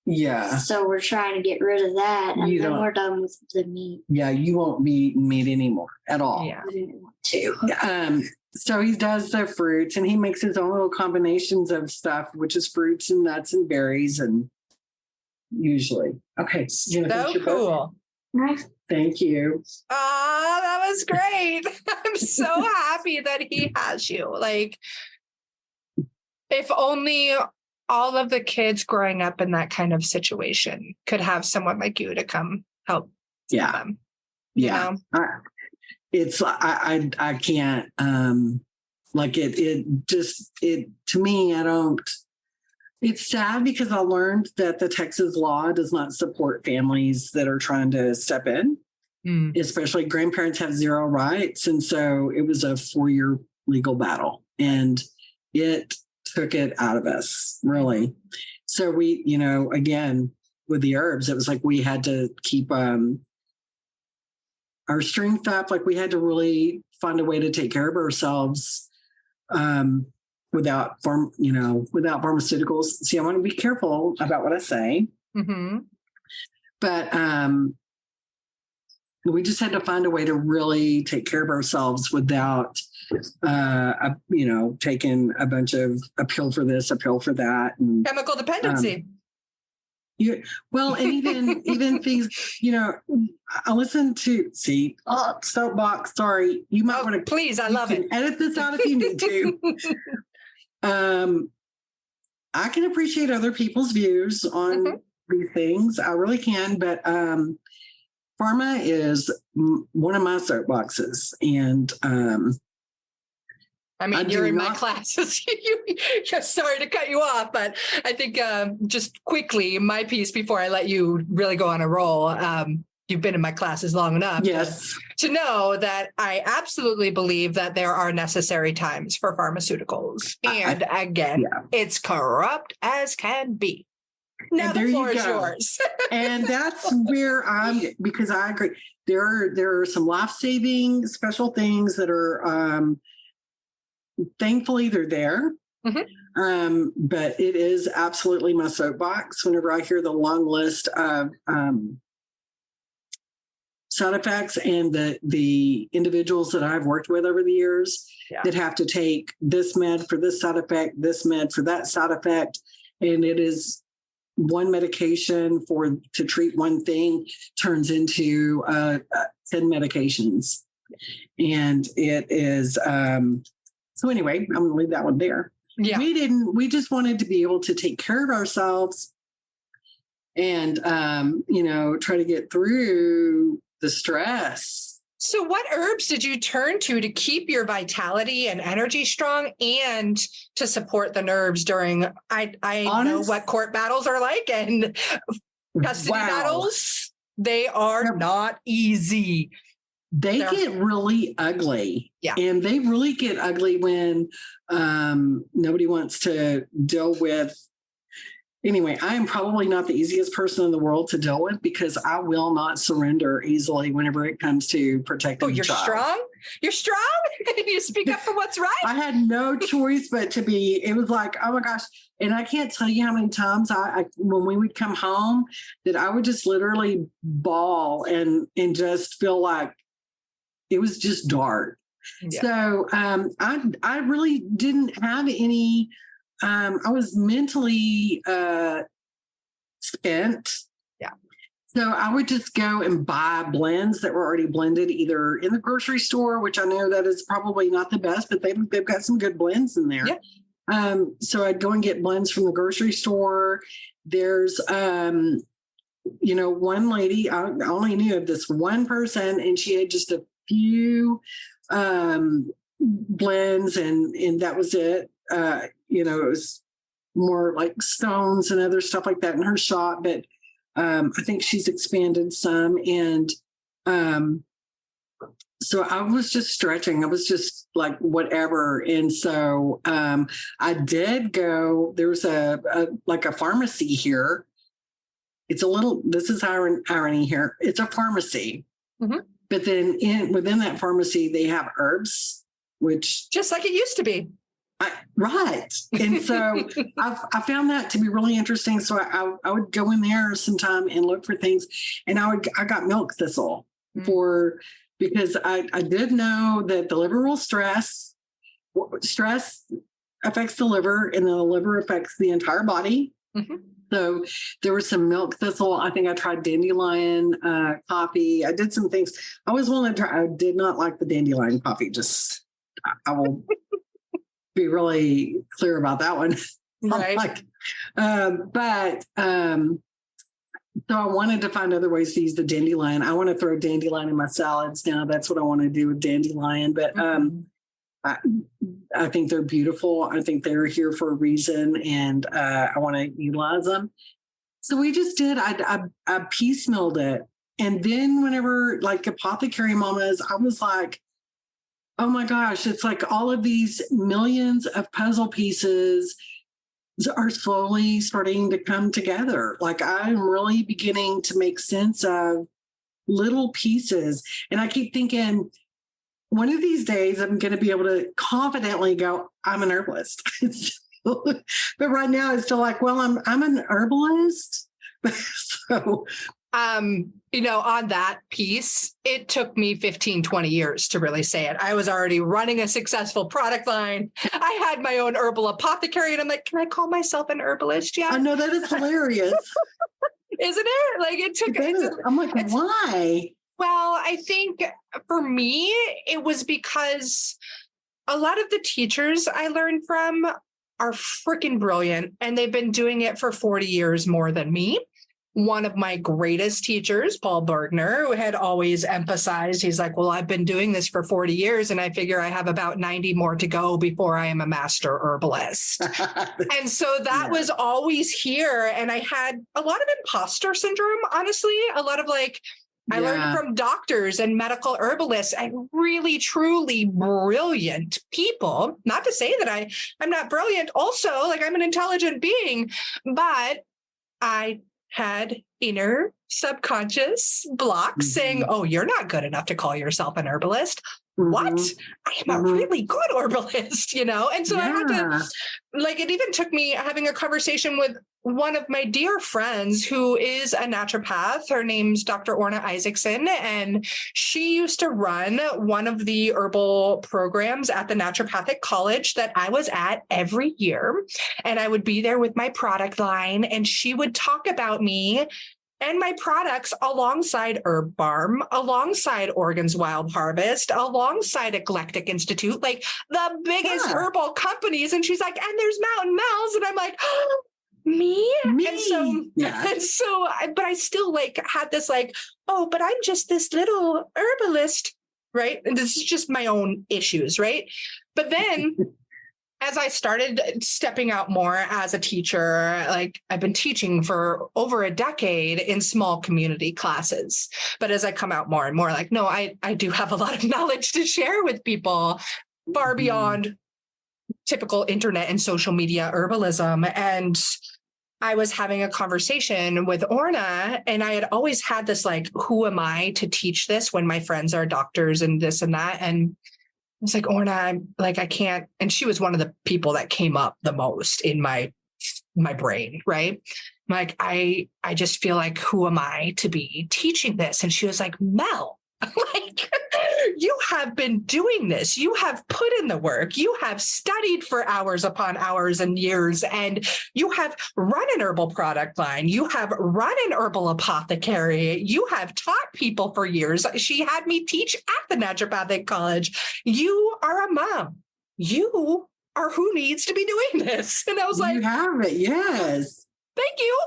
[SPEAKER 2] Yeah.
[SPEAKER 3] So we're trying to get rid of that, and then we're done with the meat.
[SPEAKER 2] Yeah, you won't be eating meat anymore at all.
[SPEAKER 3] Yeah. I didn't want to.
[SPEAKER 2] So he does the fruits, and he makes his own little combinations of stuff, which is fruits and nuts and berries, and usually. Okay.
[SPEAKER 1] So cool.
[SPEAKER 3] Nice.
[SPEAKER 2] Thank you.
[SPEAKER 1] Oh, that was great. I'm so happy that he has you. If only all of the kids growing up in that kind of situation could have someone like you to come help them.
[SPEAKER 2] Yeah. You know? It's I can't it to me, I don't. It's sad because I learned that the Texas law does not support families that are trying to step in, especially grandparents have zero rights. And so it was a 4-year legal battle, and it took it out of us, really. So we, again, with the herbs, it was like we had to keep our strength up. Like we had to really find a way to take care of ourselves without pharmaceuticals. See, I want to be careful about what I say.
[SPEAKER 1] Mm-hmm.
[SPEAKER 2] But we just had to find a way to really take care of ourselves without, taking a bunch of a pill for this, a pill for that. And,
[SPEAKER 1] chemical dependency.
[SPEAKER 2] And even things, I listen to soapbox. Sorry, you might want to.
[SPEAKER 1] Please, I love it.
[SPEAKER 2] Edit this out if you need to. I can appreciate other people's views on these things. I really can, but pharma is one of my soapboxes, and
[SPEAKER 1] you're in my classes. Sorry to cut you off, but I think just quickly, my piece before I let you really go on a roll. You've been in my classes long enough to know that I absolutely believe that there are necessary times for pharmaceuticals. And again, it's corrupt as can be. Now the floor is yours.
[SPEAKER 2] And that's where because I agree. There are some life-saving special things that are thankfully they're there. Mm-hmm. But it is absolutely my soapbox whenever I hear the long list of side effects and the individuals that I've worked with over the years that have to take this med for this side effect, this med for that side effect. And it is one medication to treat one thing turns into 10 medications. And it is, so anyway, I'm going to leave that one there. Yeah. We just wanted to be able to take care of ourselves and, try to get through the stress.
[SPEAKER 1] So what herbs did you turn to keep your vitality and energy strong and to support the nerves during, I know what court battles are like and custody battles. They are not easy.
[SPEAKER 2] They get really ugly. Yeah. And they really get ugly when nobody wants to deal with. Anyway, I am probably not the easiest person in the world to deal with because I will not surrender easily whenever it comes to protecting the child.
[SPEAKER 1] Strong? You're strong? You speak up for what's right?
[SPEAKER 2] I had no choice but to be. It was like, oh my gosh. And I can't tell you how many times I when we would come home that I would just literally bawl and just feel like it was just dark. Yeah. So I really didn't have any. I was mentally spent. Yeah. So I would just go and buy blends that were already blended either in the grocery store, which I know that is probably not the best, but they've got some good blends in there. Yeah. So I'd go and get blends from the grocery store. There's, one lady, I only knew of this one person, and she had just a few blends and that was it. It was more like stones and other stuff like that in her shop, but I think she's expanded some. And so I was just stretching. I was just like whatever. And so I did go. There's a pharmacy here. It's this is irony here. It's a pharmacy. Mm-hmm. But then within that pharmacy, they have herbs, which
[SPEAKER 1] just like it used to be.
[SPEAKER 2] Right. And so I found that to be really interesting. So I would go in there sometime and look for things. And I got milk thistle because I did know that the liver will stress affects the liver and the liver affects the entire body. Mm-hmm. So there was some milk thistle. I think I tried dandelion coffee. I did some things. I always wanted to try. I did not like the dandelion coffee. I will be really clear about that one. Right. So I wanted to find other ways to use the dandelion. I want to throw dandelion in my salads now. That's what I want to do with dandelion. But I think they're beautiful. I think they're here for a reason, and I want to utilize them. So we just did. I piecemealed it. And then whenever like apothecary mamas, I was like, oh my gosh, it's like all of these millions of puzzle pieces are slowly starting to come together. Like I'm really beginning to make sense of little pieces. And I keep thinking, one of these days I'm going to be able to confidently go, I'm an herbalist. But right now it's still like, well, I'm an herbalist. So,
[SPEAKER 1] on that piece, it took me 15, 20 years to really say it. I was already running a successful product line. I had my own herbal apothecary, and I'm like, can I call myself an herbalist yet?
[SPEAKER 2] I know that is hilarious.
[SPEAKER 1] Isn't it? Like it took,
[SPEAKER 2] I'm like, why?
[SPEAKER 1] Well, I think for me, it was because a lot of the teachers I learned from are freaking brilliant, and they've been doing it for 40 years more than me. One of my greatest teachers, Paul Bergner, who had always emphasized, he's like, well, I've been doing this for 40 years, and I figure I have about 90 more to go before I am a master herbalist. And so that was always here. And I had a lot of imposter syndrome, honestly, a lot of I learned from doctors and medical herbalists and really, truly brilliant people. Not to say that I'm not brilliant. Also, I'm an intelligent being, but I had inner subconscious blocks saying, oh, you're not good enough to call yourself an herbalist. What? I am a really good herbalist, And so I had to, it even took me having a conversation with one of my dear friends who is a naturopath. Her name's Dr. Orna Isaacson, and she used to run one of the herbal programs at the naturopathic college that I was at every year. And I would be there with my product line, and she would talk about me and my products alongside Herb Farm, alongside Oregon's Wild Harvest, alongside Eclectic Institute, the biggest herbal companies. And she's like, and there's Mountain Mel's. And I'm like, oh, me? And so, but I still had this oh, but I'm just this little herbalist, right? And this is just my own issues, right? But then as I started stepping out more as a teacher, I've been teaching for over a decade in small community classes. But as I come out more and more, no, I do have a lot of knowledge to share with people far beyond typical internet and social media herbalism. And I was having a conversation with Orna, and I had always had this, who am I to teach this when my friends are doctors and this and that? And I was like, Orna, I can't. And she was one of the people that came up the most in my brain, right? I just feel like, who am I to be teaching this? And she was like, Mel, you have been doing this. You have put in the work. You have studied for hours upon hours and years, and you have run an herbal product line. You have run an herbal apothecary. You have taught people for years. She had me teach at the naturopathic college. You are a mom. You are who needs to be doing this. And I was like,
[SPEAKER 2] you have it. Yes.
[SPEAKER 1] Thank you.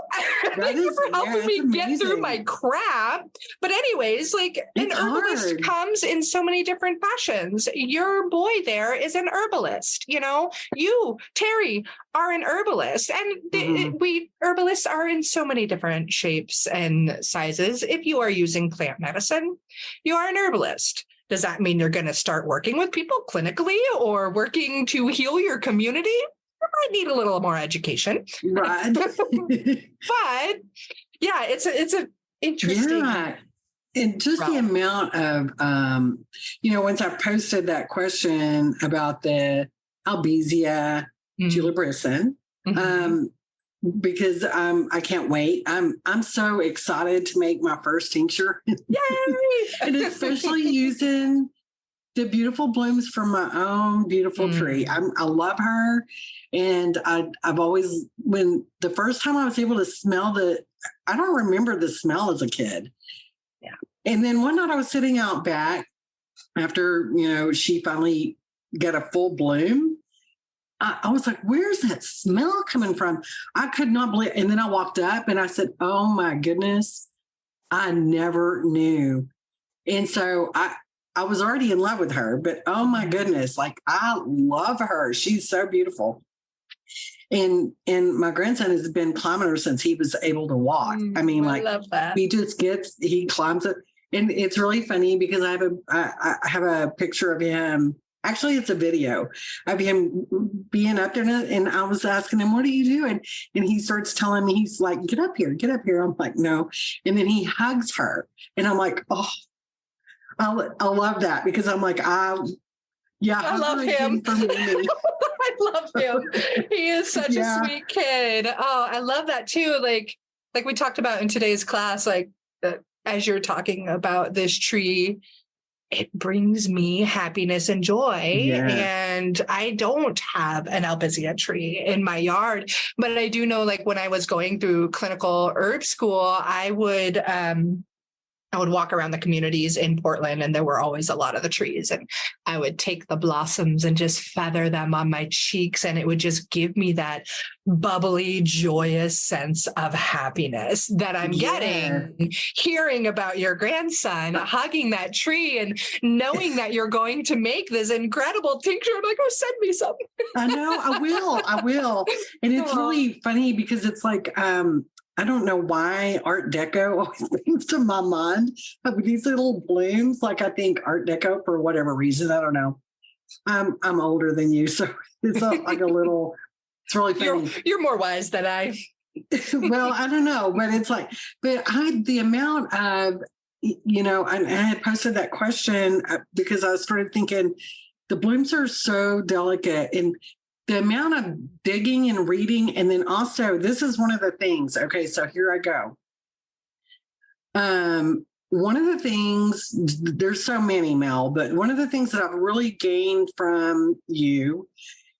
[SPEAKER 1] Thank you for helping me get through my crap. But anyways, an herbalist comes in so many different fashions. Your boy there is an herbalist. You, Terri, are an herbalist. And we herbalists are in so many different shapes and sizes. If you are using plant medicine, you are an herbalist. Does that mean you're going to start working with people clinically or working to heal your community? I might need a little more education.
[SPEAKER 2] Right.
[SPEAKER 1] But yeah, it's a interesting.
[SPEAKER 2] Yeah. And just the amount of, once I posted that question about the Albizia julibrissin, because I can't wait. I'm so excited to make my first tincture.
[SPEAKER 1] Yay!
[SPEAKER 2] And especially using the beautiful blooms from my own beautiful tree. I love her. And I've always, when the first time I was able to smell I don't remember the smell as a kid.
[SPEAKER 1] Yeah.
[SPEAKER 2] And then one night I was sitting out back after, she finally got a full bloom. I was like, where's that smell coming from? I could not believe. And then I walked up and I said, oh my goodness, I never knew. And so I was already in love with her, but oh my goodness, I love her. She's so beautiful. And my grandson has been climbing her since he was able to walk. I
[SPEAKER 1] love that.
[SPEAKER 2] He climbs it. And it's really funny because I have a picture of him Actually, it's a video of him being up there. And I was asking him, what are you doing? And he starts telling me, he's like, get up here, get up here. I'm like, no. And then he hugs her. And I'm like, oh, I love that, because I'm like, I
[SPEAKER 1] love him. I love him. He is such a sweet kid. Oh, I love that too. Like we talked about in today's class, like as you're talking about this tree, it brings me happiness and joy.
[SPEAKER 2] Yes.
[SPEAKER 1] And I don't have an albizia tree in my yard, but I do know, like when I was going through clinical herb school, I would walk around the communities in Portland, and there were always a lot of the trees, and I would take the blossoms and just feather them on my cheeks. And it would just give me that bubbly, joyous sense of happiness that I'm getting, hearing about your grandson hugging that tree and knowing that you're going to make this incredible tincture. I'm like, oh, send me some.
[SPEAKER 2] I know, I will. And it's really funny because it's like, I don't know why Art Deco always brings to my mind of these little blooms. Like, I think Art Deco, for whatever reason, I don't know. I'm older than you, so it's like a little. It's really funny.
[SPEAKER 1] You're more wise than I.
[SPEAKER 2] Well, I don't know, but it's like, the amount of, I had posted that question because I started thinking the blooms are so delicate, and the amount of digging and reading. And then also, this is one of the things. Okay, so here I go. One of the things, there's so many, Mel, but one of the things that I've really gained from you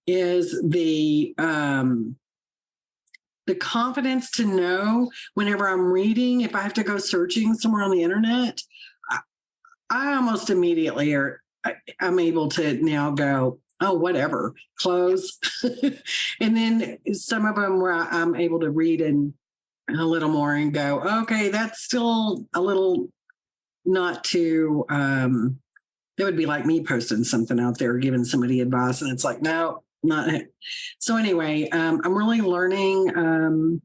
[SPEAKER 2] is the confidence to know whenever I'm reading, if I have to go searching somewhere on the internet, I almost immediately I'm able to now go, oh, whatever, close. And then some of them where I'm able to read and a little more and go, okay, that's still a little not too, that would be like me posting something out there, giving somebody advice. And it's like, no, not it. So anyway, I'm really learning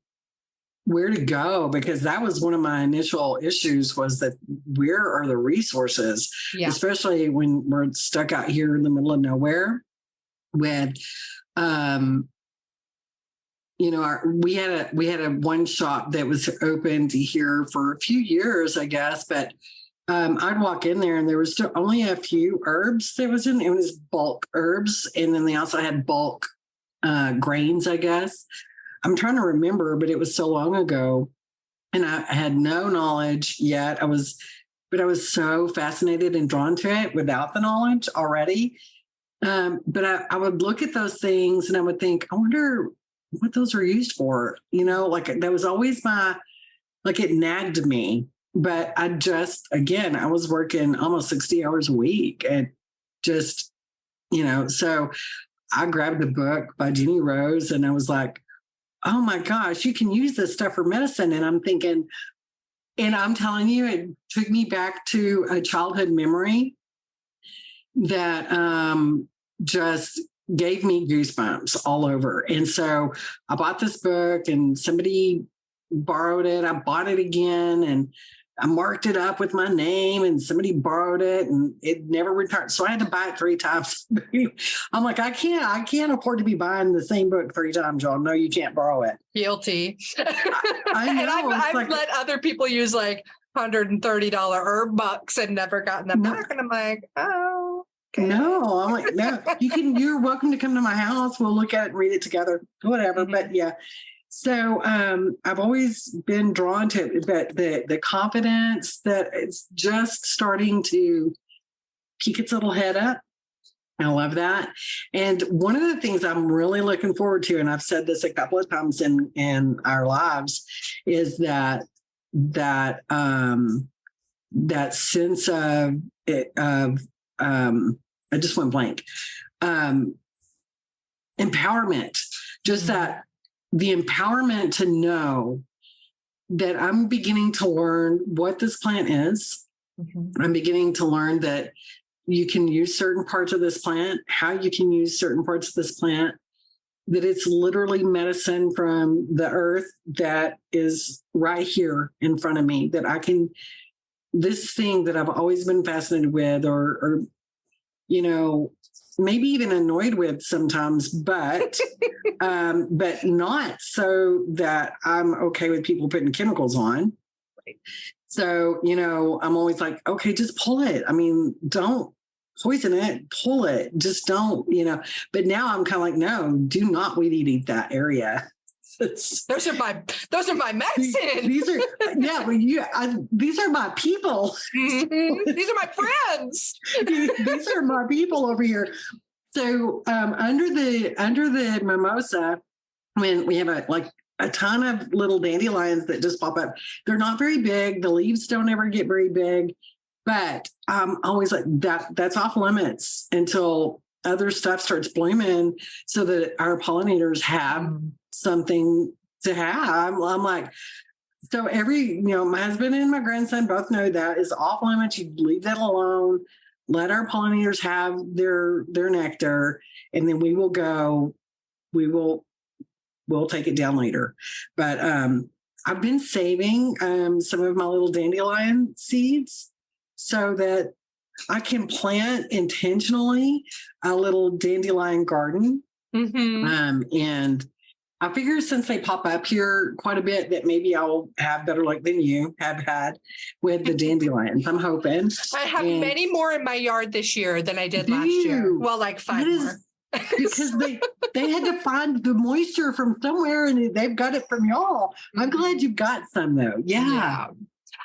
[SPEAKER 2] where to go, because that was one of my initial issues, was that where are the resources, especially when we're stuck out here in the middle of nowhere with, we had a one shop that was open here for a few years, I guess, but I'd walk in there and there was still only a few herbs that was in. It was bulk herbs, and then they also had bulk grains, I guess. I'm trying to remember, but it was so long ago, and I had no knowledge yet. I was so fascinated and drawn to it without the knowledge already. But I would look at those things and I would think, I wonder what those are used for. Like that was always it nagged me. But I was working almost 60 hours a week, and just, so I grabbed a book by Jenny Rose and I was like, oh my gosh, you can use this stuff for medicine. And I'm thinking, and I'm telling you, it took me back to a childhood memory that just gave me goosebumps all over. And so I bought this book and somebody borrowed it. I bought it again and I marked it up with my name, and somebody borrowed it and it never returned. So I had to buy it 3 times. I'm like, I can't afford to be buying the same book 3 times, y'all. No, you can't borrow it.
[SPEAKER 1] Guilty.
[SPEAKER 2] I know.
[SPEAKER 1] And I've let other people use like $130 herb bucks and never gotten them back. And I'm like, oh. Okay.
[SPEAKER 2] No, I'm like, no, you're welcome to come to my house. We'll look at it and read it together, whatever. Mm-hmm. But yeah. So I've always been drawn to it, but the confidence that it's just starting to peek its little head up. I love that. And one of the things I'm really looking forward to, and I've said this a couple of times in our lives, is that sense of I just went blank. Empowerment, just that. The empowerment to know that I'm beginning to learn what this plant is. Mm-hmm. I'm beginning to learn that you can use certain parts of this plant, how you can use certain parts of this plant, that it's literally medicine from the earth that is right here in front of me, that I can, this thing that I've always been fascinated with, or maybe even annoyed with sometimes, but not so that I'm okay with people putting chemicals on.
[SPEAKER 1] Right.
[SPEAKER 2] So, I'm always like, okay, just pull it. I mean, don't poison it, pull it, just don't, but now I'm kind of like, no, do not weed eat that area.
[SPEAKER 1] Those are my medicine.
[SPEAKER 2] These are, these are my people.
[SPEAKER 1] Mm-hmm. These are my friends.
[SPEAKER 2] These are my people over here. So under the mimosa, when we have a ton of little dandelions that just pop up, they're not very big. The leaves don't ever get very big, but always like that's off limits until other stuff starts blooming so that our pollinators have something to have. I'm like, so my husband and my grandson both know that is off limits. You leave that alone. Let our pollinators have their nectar, and then we'll take it down later. But I've been saving some of my little dandelion seeds so that I can plant intentionally a little dandelion garden. Mm-hmm. And I figure since they pop up here quite a bit that maybe I'll have better luck than you have had with the dandelions. I'm hoping.
[SPEAKER 1] I have many more in my yard this year than I did last year. Well, like 5 more.
[SPEAKER 2] Because they had to find the moisture from somewhere, and they've got it from y'all. I'm glad you've got some, though. Yeah.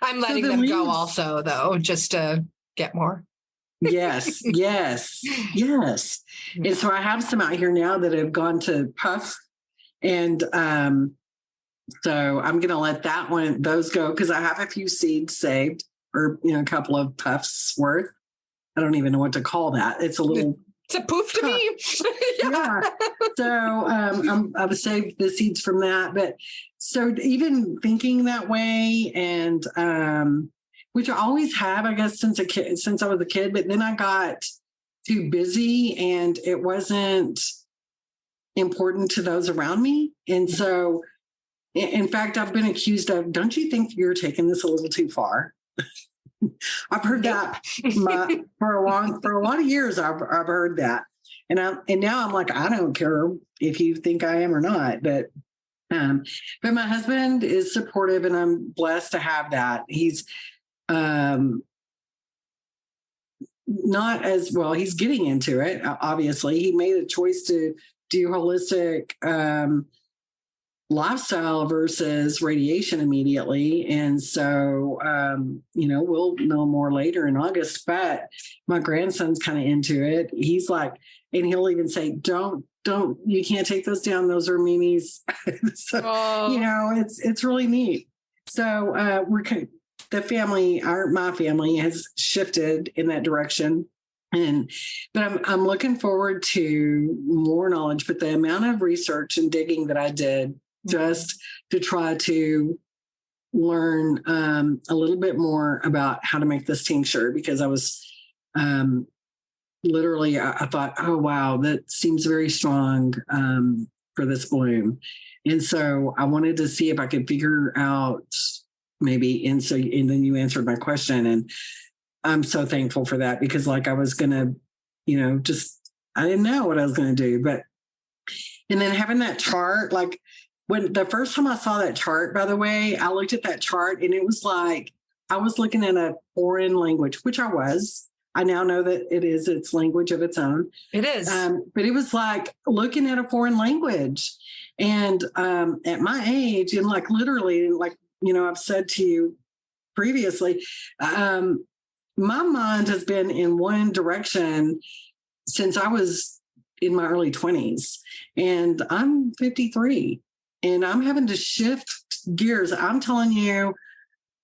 [SPEAKER 1] I'm letting them go also, though, just to get more.
[SPEAKER 2] Yes. And so I have some out here now that have gone to puff. And so I'm going to let those go because I have a few seeds saved, or, a couple of puffs worth. I don't even know what to call that. It's a little...
[SPEAKER 1] It's a poof to me.
[SPEAKER 2] Yeah. So I've saved the seeds from that. But so even thinking that way, and which I always have, I guess, since I was a kid, but then I got too busy and it wasn't important to those around me. And so, in fact, I've been accused of, don't you think you're taking this a little too far? I've heard that for a lot of years. I've heard that, and now I'm like, I don't care if you think I am or not, but my husband is supportive, and I'm blessed to have that. He's not as well. He's getting into it. Obviously, he made a choice to do holistic lifestyle versus radiation immediately. And so, we'll know more later in August, but my grandson's kind of into it. He's like, and he'll even say, don't, you can't take those down. Those are Mimi's. So, it's really neat. So, my family has shifted in that direction. But I'm looking forward to more knowledge, but the amount of research and digging that I did just to try to learn a little bit more about how to make this tincture, because I was literally, I thought, oh, wow, that seems very strong for this bloom. And so I wanted to see if I could figure out maybe, and then you answered my question, and I'm so thankful for that, because I was going to, I didn't know what I was going to do, and then having that chart, when the first time I saw that chart, by the way, I looked at that chart and it was like, I was looking at a foreign language, which I was. I now know that it is its language of its own.
[SPEAKER 1] It is.
[SPEAKER 2] But it was like looking at a foreign language. And at my age, and literally, I've said to you previously, my mind has been in one direction since I was in my early 20s, and I'm 53, and I'm having to shift gears. I'm telling you,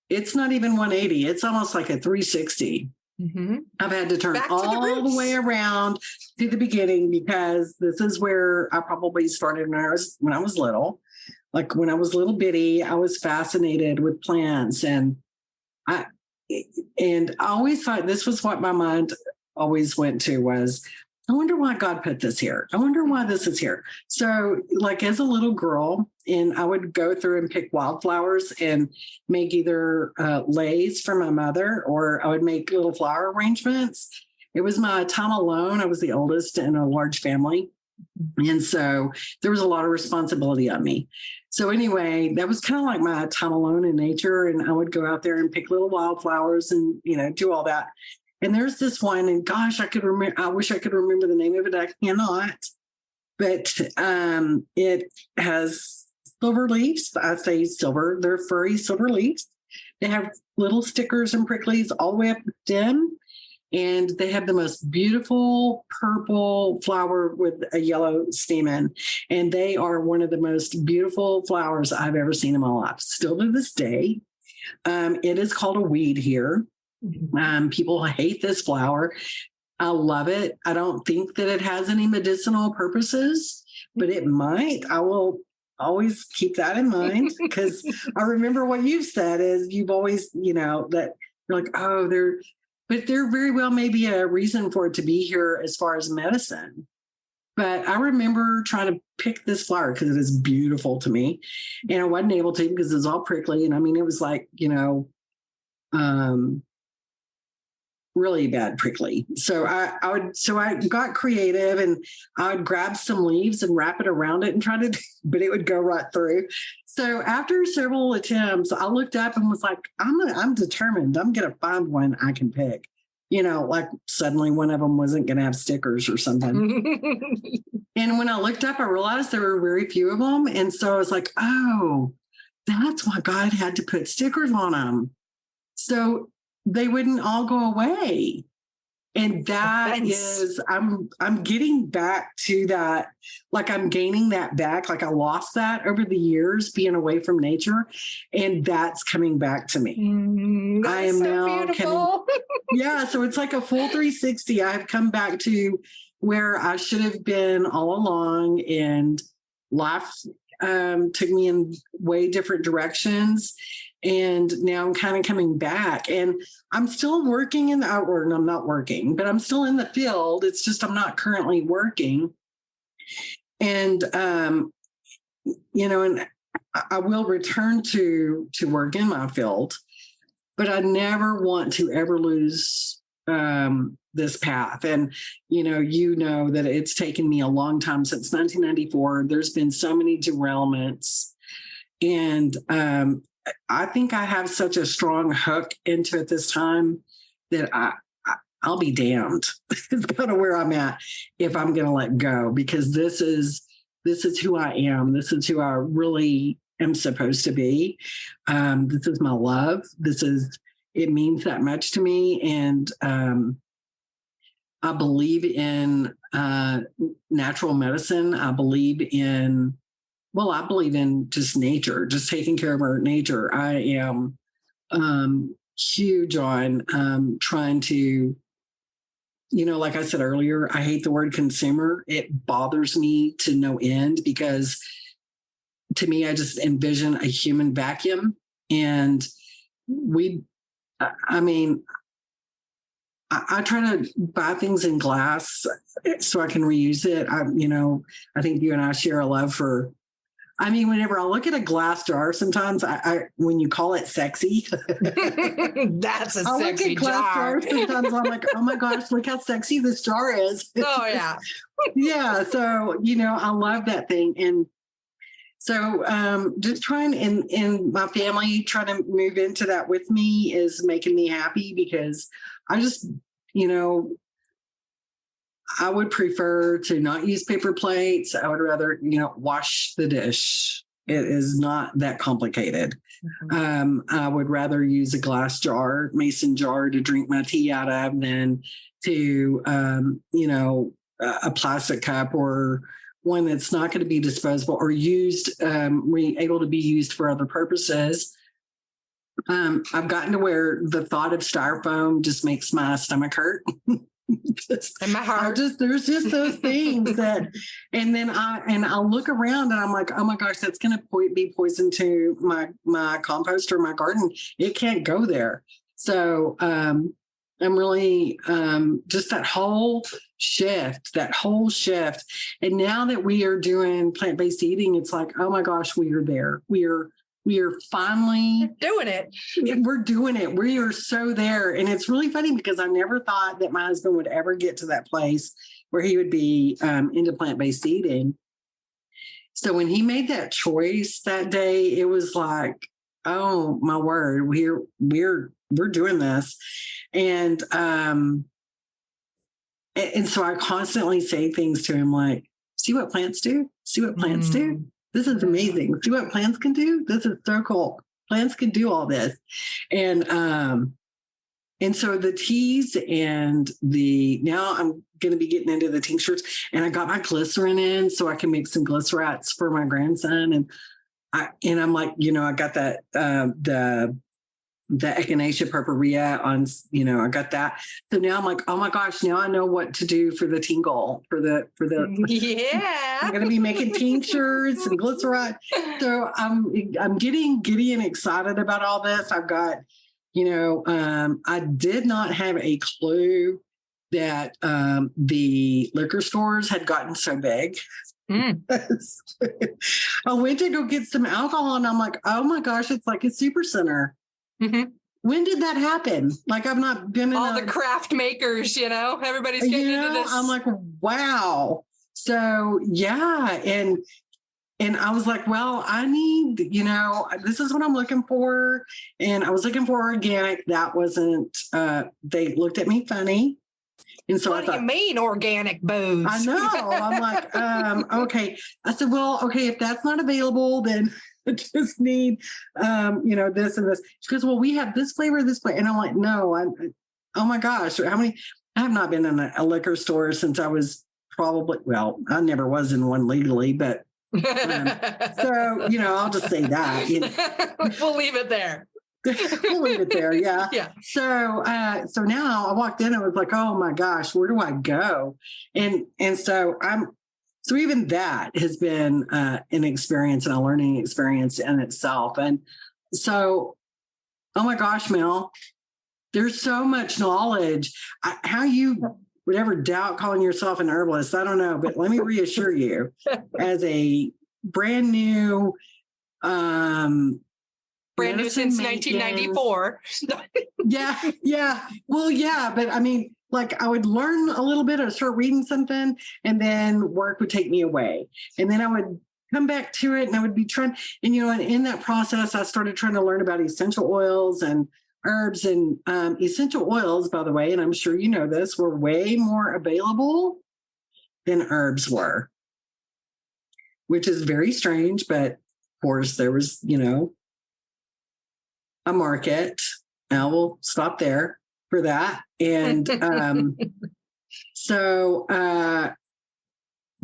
[SPEAKER 2] it's not even 180. It's almost like a 360. Mm-hmm. I've had to turn all the way around to the beginning, because this is where I probably started when I was little. When I was little bitty, I was fascinated with plants, and I always thought this was what my mind always went to was, I wonder why God put this here. I wonder why this is here. So as a little girl, and I would go through and pick wildflowers and make either leis for my mother, or I would make little flower arrangements. it was my time alone. I was the oldest in a large family. And so there was a lot of responsibility on me. So anyway, that was kind of like my time alone in nature. And I would go out there and pick little wildflowers and, do all that. And there's this one, and gosh, I wish I could remember the name of it. I cannot. But it has silver leaves. I say silver. They're furry silver leaves. They have little stickers and pricklies all the way up the stem. And they have the most beautiful purple flower with a yellow stamen. And they are one of the most beautiful flowers I've ever seen in my life, still to this day. It is called a weed here. People hate this flower. I love it. I don't think that it has any medicinal purposes, but it might. I will always keep that in mind, because I remember what you've said is you've always, that you're like, but there very well may be a reason for it to be here as far as medicine. But I remember trying to pick this flower because it is beautiful to me. And I wasn't able to because it was all prickly. And I mean, it was like, really bad prickly. So I got creative, and I would grab some leaves and wrap it around it and try to, but it would go right through. So after several attempts, I looked up and was like, I'm determined. I'm going to find one I can pick. Like suddenly one of them wasn't going to have stickers or something. And when I looked up, I realized there were very few of them. And so I was like, oh, that's why God had to put stickers on them, so they wouldn't all go away. And that is, I'm getting back to that. Like I'm gaining that back. Like I lost that over the years being away from nature, and that's coming back to me. I am so now beautiful. Yeah. So it's like a full 360. I've come back to where I should have been all along, and life took me in way different directions. And now I'm kind of coming back, and I'm still working in the outward, and I'm not working, but I'm still in the field. It's just, I'm not currently working. And, and I will return to work in my field, but I never want to ever lose this path. And, that it's taken me a long time, since 1994. There's been so many derailments, and, I think I have such a strong hook into it this time that I'll be damned. It's kind of where I'm at if I'm going to let go, because this is who I am. This is who I really am supposed to be. This is my love. It means that much to me. And I believe in natural medicine. I believe in just nature, just taking care of our nature. I am huge on trying to, like I said earlier, I hate the word consumer. It bothers me to no end, because to me, I just envision a human vacuum. And I try to buy things in glass so I can reuse it. I think you and I share a love for, whenever I look at a glass jar, sometimes when you call it sexy,
[SPEAKER 1] that's a sexy
[SPEAKER 2] jar. Sometimes I'm like, oh my gosh, look how sexy this jar is.
[SPEAKER 1] Oh yeah.
[SPEAKER 2] Yeah. So, I love that thing. And so just trying in my family, trying to move into that with me is making me happy, because I just, I would prefer to not use paper plates. I would rather, wash the dish. It is not that complicated. Mm-hmm. I would rather use a glass jar, mason jar, to drink my tea out of than to, a plastic cup, or one that's not going to be disposable or used, able to be used for other purposes. I've gotten to where the thought of styrofoam just makes my stomach hurt.
[SPEAKER 1] And my heart.
[SPEAKER 2] There's just those things that, and then I'll look around and I'm like, oh my gosh, that's going to be poison to my compost or my garden. It can't go there. So I'm really just that whole shift. And now that we are doing plant-based eating, it's like, oh my gosh, we are there. We are finally
[SPEAKER 1] doing it.
[SPEAKER 2] We're doing it. We are so there. And it's really funny because I never thought that my husband would ever get to that place where he would be into plant-based eating. So when he made that choice that day, it was like, oh my word, we're doing this. And so I constantly say things to him like, see what plants do? See what plants do? This is amazing. See what plants can do? This is so cool. Plants can do all this. And so the teas and now I'm going to be getting into the tinctures, and I got my glycerin in so I can make some glycerats for my grandson. And I'm like, I got that, the echinacea purpurea on, I got that. So now I'm like, oh my gosh, now I know what to do for the tingle, for the,
[SPEAKER 1] yeah.
[SPEAKER 2] I'm going to be making tinctures and glycerin. So I'm getting giddy and excited about all this. I've got, I did not have a clue that the liquor stores had gotten so big. I went to go get some alcohol and I'm like, oh my gosh, it's like a super center. Mm-hmm. When did that happen? Like, I've not been in
[SPEAKER 1] all the craft makers, everybody's getting into this.
[SPEAKER 2] I'm like, wow. So yeah. And I was like, well, I need, this is what I'm looking for. And I was looking for organic. That wasn't, they looked at me funny. And so
[SPEAKER 1] what
[SPEAKER 2] I thought,
[SPEAKER 1] do you mean organic booze?
[SPEAKER 2] I know. I'm like, okay. I said, well, okay, if that's not available, then I just need, this and this. She goes, well, we have this flavor. And I'm like, no, oh my gosh, I have not been in a liquor store since I was I never was in one legally, but so, I'll just say that.
[SPEAKER 1] We'll leave it there.
[SPEAKER 2] We'll leave it there. Yeah.
[SPEAKER 1] Yeah.
[SPEAKER 2] So now I walked in and was like, oh my gosh, where do I go? And so so even that has been an experience and a learning experience in itself. And so, oh my gosh, Mel, there's so much knowledge. How you would ever doubt calling yourself an herbalist, I don't know, but let me reassure you, as a brand new,
[SPEAKER 1] brand new since 1994.
[SPEAKER 2] Yeah. Well, yeah, but I mean, like I would learn a little bit or start reading something and then work would take me away. And then I would come back to it and I would be trying, and in that process, I started trying to learn about essential oils and herbs, and essential oils, by the way, and I'm sure you know this, were way more available than herbs were, which is very strange. But of course there was, a market. Now we'll stop there for that. And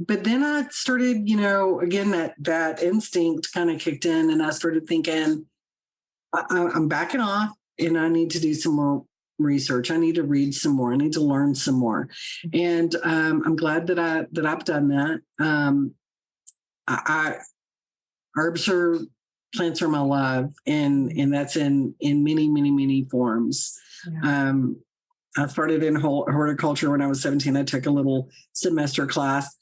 [SPEAKER 2] but then I started, again, that instinct kind of kicked in, and I started thinking, I'm backing off and I need to do some more research. I need to read some more. I need to learn some more. And I'm glad that I've done that. Plants are my love, and that's in many, many, many forms. Yeah. I started in horticulture when I was 17. I took a little semester class,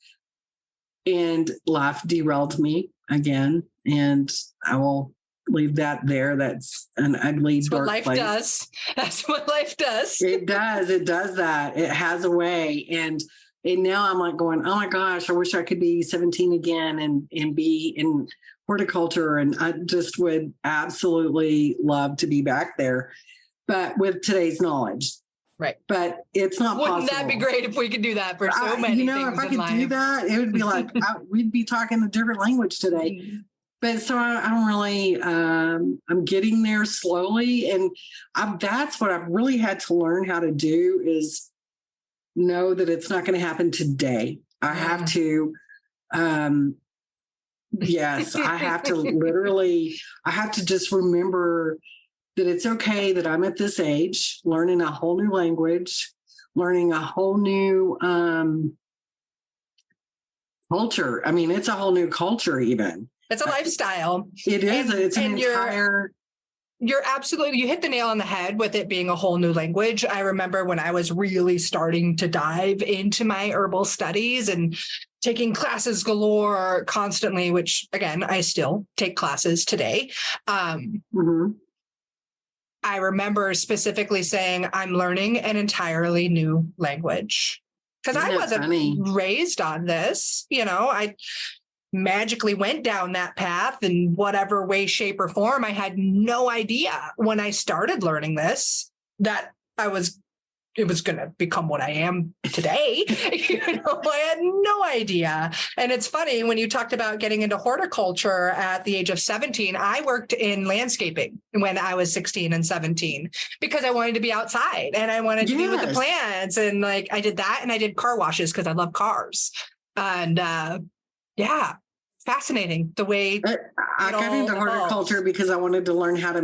[SPEAKER 2] and life derailed me again. And I will leave that there. That's an ugly, dark place.
[SPEAKER 1] That's what life does.
[SPEAKER 2] It does. It does that. It has a way. And now I'm like going, oh my gosh, I wish I could be 17 again and be in horticulture. And I just would absolutely love to be back there, but with today's knowledge.
[SPEAKER 1] Right.
[SPEAKER 2] But it's not possible.
[SPEAKER 1] Wouldn't that be great if we could do that for so many things
[SPEAKER 2] if I could do that, it would be like, we'd be talking a different language today. Mm-hmm. But so I don't really, I'm getting there slowly. And that's what I've really had to learn how to do, is know that it's not going to happen today. I have to, yes, I have to just remember that it's okay that I'm at this age, learning a whole new language, learning a whole new culture. I mean, it's a whole new culture even.
[SPEAKER 1] It's a lifestyle.
[SPEAKER 2] It is. It's an entire
[SPEAKER 1] you hit the nail on the head with it being a whole new language. I remember when I was really starting to dive into my herbal studies and taking classes galore constantly, which again, I still take classes today.
[SPEAKER 2] Mm-hmm.
[SPEAKER 1] I remember specifically saying, I'm learning an entirely new language because I wasn't raised on this. I magically went down that path in whatever way, shape, or form. I had no idea when I started learning this that it was going to become what I am today. I had no idea. And it's funny when you talked about getting into horticulture at the age of 17, I worked in landscaping when I was 16 and 17 because I wanted to be outside and I wanted to be with the plants. And like, I did that and I did car washes because I love cars. And fascinating the way
[SPEAKER 2] I got into horticulture because I wanted to learn how to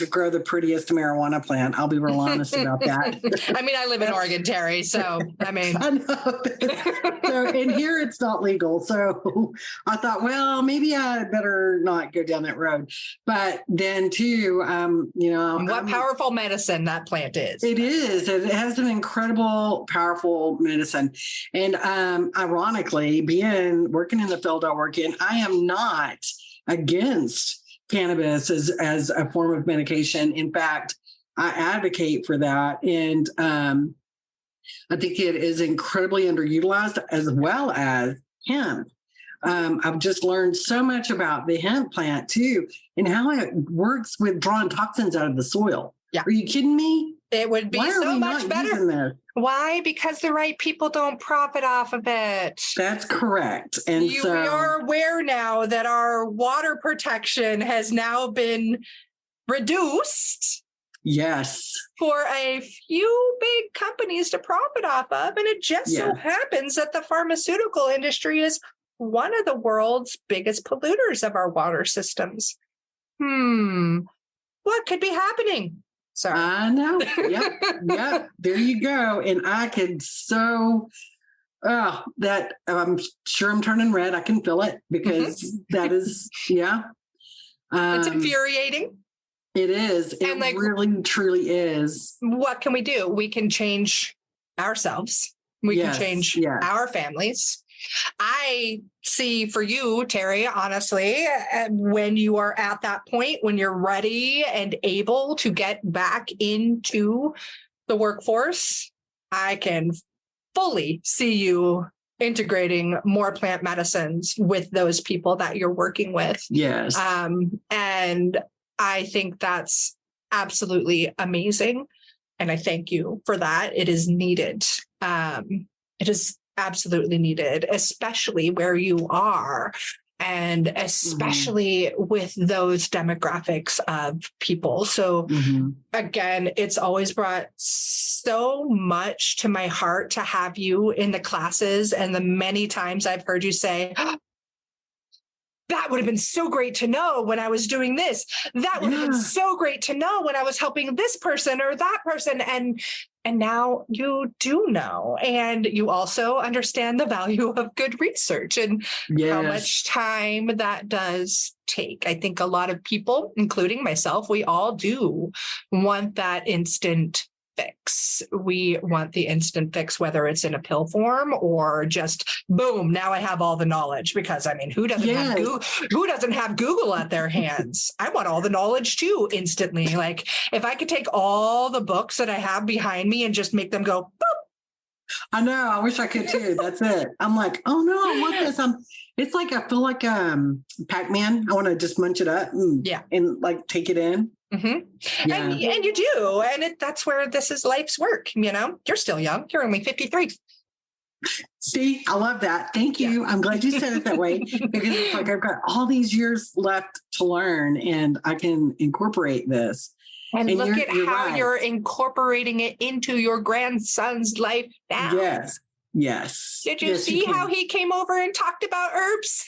[SPEAKER 2] grow the prettiest marijuana plant. I'll be real honest about that.
[SPEAKER 1] I mean, I live in Oregon, Terri. So, I mean,
[SPEAKER 2] I know. And here it's not legal. So I thought, well, maybe I better not go down that road. But then too,
[SPEAKER 1] what powerful medicine that plant is.
[SPEAKER 2] It is. It has an incredible, powerful medicine. And ironically, working in the field I work in, I am not against cannabis as a form of medication. In fact, I advocate for that. And I think it is incredibly underutilized as well as hemp. I've just learned so much about the hemp plant too and how it works with drawing toxins out of the soil.
[SPEAKER 1] Yeah.
[SPEAKER 2] Are you kidding me?
[SPEAKER 1] It would be so much better. Why? Because the right people don't profit off of it.
[SPEAKER 2] That's correct. And
[SPEAKER 1] we are aware now that our water protection has now been reduced.
[SPEAKER 2] Yes.
[SPEAKER 1] For a few big companies to profit off of. And it just so happens that the pharmaceutical industry is one of the world's biggest polluters of our water systems. What could be happening? Sorry.
[SPEAKER 2] I know. Yep. There you go. And I could that I'm sure I'm turning red. I can feel it because that is,
[SPEAKER 1] it's infuriating.
[SPEAKER 2] It is. It really, truly is.
[SPEAKER 1] What can we do? We can change ourselves. We can change our families. I see for you, Terri, honestly, when you are at that point, when you're ready and able to get back into the workforce, I can fully see you integrating more plant medicines with those people that you're working with.
[SPEAKER 2] Yes.
[SPEAKER 1] And I think that's absolutely amazing. And I thank you for that. It is needed. It is absolutely needed, especially where you are, and especially with those demographics of people. So again, it's always brought so much to my heart to have you in the classes, and the many times I've heard you say, that would have been so great to know when I was doing this. That would have been so great to know when I was helping this person or that person. And now you do know. And you also understand the value of good research and how much time that does take. I think a lot of people, including myself, we all do want that instant fix. We want the instant fix, whether it's in a pill form or just boom, now I have all the knowledge, because I mean, who doesn't have Google at their hands? I want all the knowledge too instantly. Like if I could take all the books that I have behind me and just make them go boop.
[SPEAKER 2] I know. I wish I could too. That's it. I'm like, oh no, I want this. It's like, I feel like Pac-Man. I want to just munch it up and like take it in.
[SPEAKER 1] Mm-hmm. Yeah. And you do. And that's where this is life's work. You know, you're still young. You're only 53.
[SPEAKER 2] See, I love that. Thank you. I'm glad you said it that way, because it's like I've got all these years left to learn and I can incorporate this.
[SPEAKER 1] And look at how you're incorporating it into your grandson's life now.
[SPEAKER 2] Yes.
[SPEAKER 1] Did you see how he came over and talked about herbs?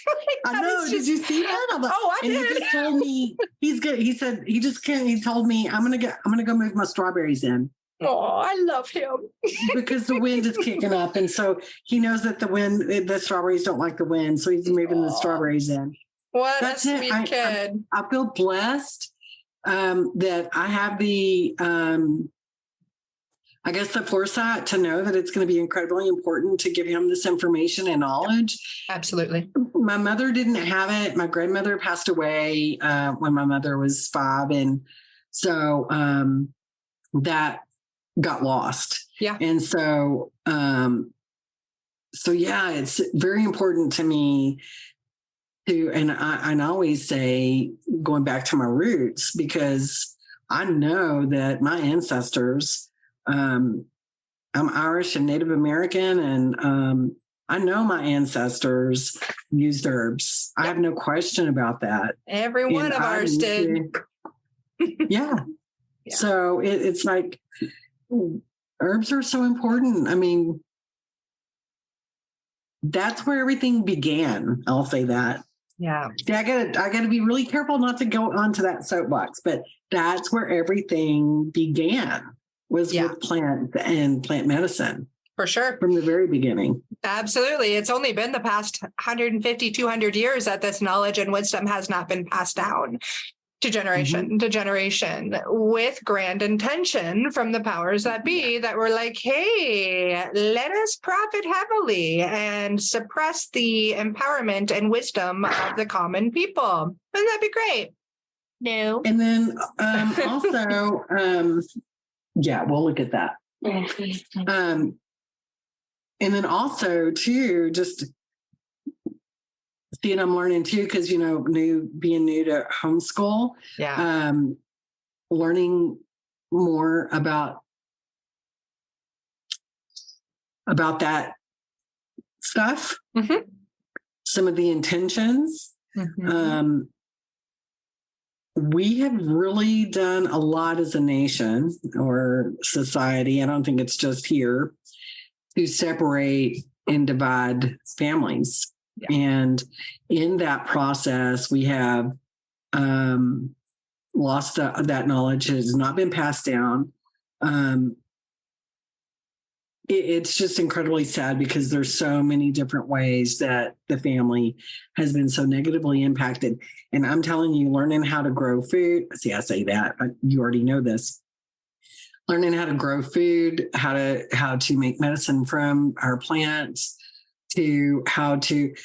[SPEAKER 2] I know. Did you see that?
[SPEAKER 1] I did.
[SPEAKER 2] He just told me he's good. He said he just can't. He told me I'm gonna go move my strawberries in.
[SPEAKER 1] Oh, I love him.
[SPEAKER 2] Because the wind is kicking up, and so he knows that the strawberries don't like the wind, so he's moving the strawberries in.
[SPEAKER 1] What a sweet kid.
[SPEAKER 2] I feel blessed that I have the, I guess, the foresight to know that it's going to be incredibly important to give him this information and knowledge.
[SPEAKER 1] Absolutely.
[SPEAKER 2] My mother didn't have it. My grandmother passed away when my mother was 5. And so that got lost.
[SPEAKER 1] Yeah.
[SPEAKER 2] And so, yeah, it's very important to me to, and I always say, going back to my roots, because I know that my ancestors, I'm Irish and Native American, and I know my ancestors used herbs. I have no question about that.
[SPEAKER 1] Every one of ours did.
[SPEAKER 2] Yeah. So it's like, herbs are so important. I mean, that's where everything began. I'll say that.
[SPEAKER 1] Yeah.
[SPEAKER 2] See, I gotta be really careful not to go onto that soapbox, but that's where everything began, was with plants and plant medicine.
[SPEAKER 1] For sure.
[SPEAKER 2] From the very beginning.
[SPEAKER 1] Absolutely. It's only been the past 150, 200 years that this knowledge and wisdom has not been passed down to generation to generation, with grand intention from the powers that be, that were like, hey, let us profit heavily and suppress the empowerment and wisdom of the common people. Wouldn't that be great? No.
[SPEAKER 2] And then also, we'll look at that. And then also too, just seeing, I'm learning too, because, being new to homeschool, learning more about that stuff, some of the intentions. We have really done a lot as a nation or society. I don't think it's just here, to separate and divide families. Yeah. And in that process, we have lost that knowledge. It has not been passed down. It's just incredibly sad, because there's so many different ways that the family has been so negatively impacted. And I'm telling you, learning how to grow food. See, I say that, but you already know this. Learning how to grow food, how to make medicine from our plants, to how to,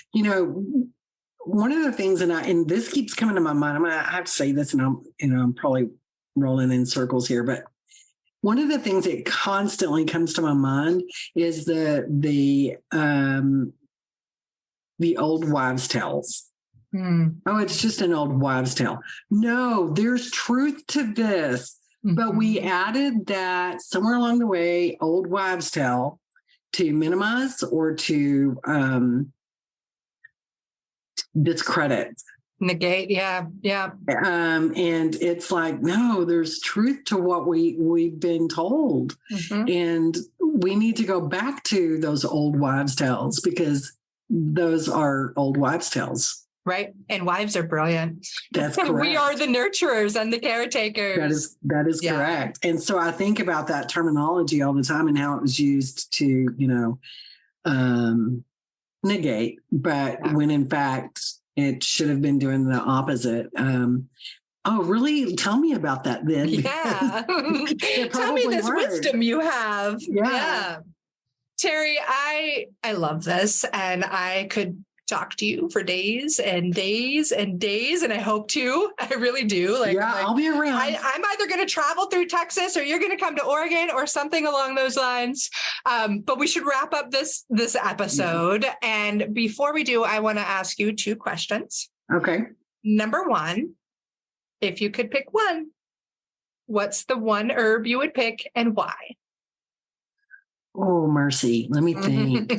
[SPEAKER 2] one of the things, and this keeps coming to my mind, I have to say this, and I'm probably rolling in circles here, but one of the things that constantly comes to my mind is the old wives' tales. Oh, it's just an old wives' tale. No, there's truth to this, but we added that somewhere along the way, old wives' tale, to minimize or to discredit,
[SPEAKER 1] negate. Yeah.
[SPEAKER 2] And it's like, no, there's truth to what we've been told, and we need to go back to those old wives' tales, because those are old wives' tales.
[SPEAKER 1] Right. And wives are brilliant.
[SPEAKER 2] That's correct.
[SPEAKER 1] We are the nurturers and the caretakers.
[SPEAKER 2] That is correct. And so I think about that terminology all the time, and how it was used to, negate, but when in fact it should have been doing the opposite. Oh, really? Tell me about that then.
[SPEAKER 1] Yeah. Tell me this wisdom you have. Yeah. Terri, I love this, and I could talk to you for days and days and days, and I hope to. I really do.
[SPEAKER 2] I'll be around.
[SPEAKER 1] I'm either going to travel through Texas, or you're going to come to Oregon, or something along those lines. But we should wrap up this episode. And before we do, I want to ask you 2 questions.
[SPEAKER 2] Okay.
[SPEAKER 1] Number 1, if you could pick one, what's the one herb you would pick, and why?
[SPEAKER 2] Oh, mercy. Let me think.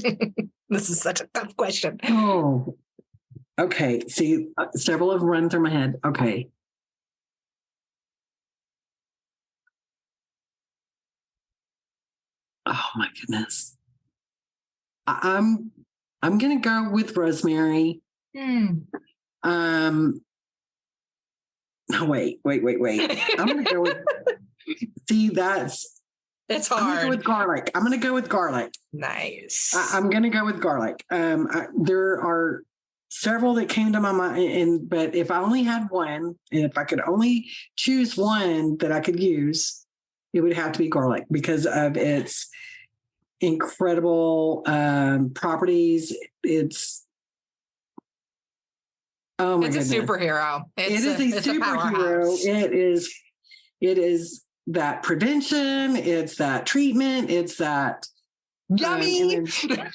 [SPEAKER 1] This is such a tough question.
[SPEAKER 2] Oh, okay. See, several have run through my head. Okay. Oh my goodness. I'm gonna go with rosemary. No, wait. I'm gonna go with. See, it's hard. I'm gonna go with garlic.
[SPEAKER 1] Nice.
[SPEAKER 2] I'm gonna go with garlic. There are several that came to my mind, but if I only had one, and if I could only choose one that I could use, it would have to be garlic because of its incredible properties. It's oh my goodness.
[SPEAKER 1] A superhero.
[SPEAKER 2] It's a superhero. It is that prevention. It's that treatment. It's that
[SPEAKER 1] yummy.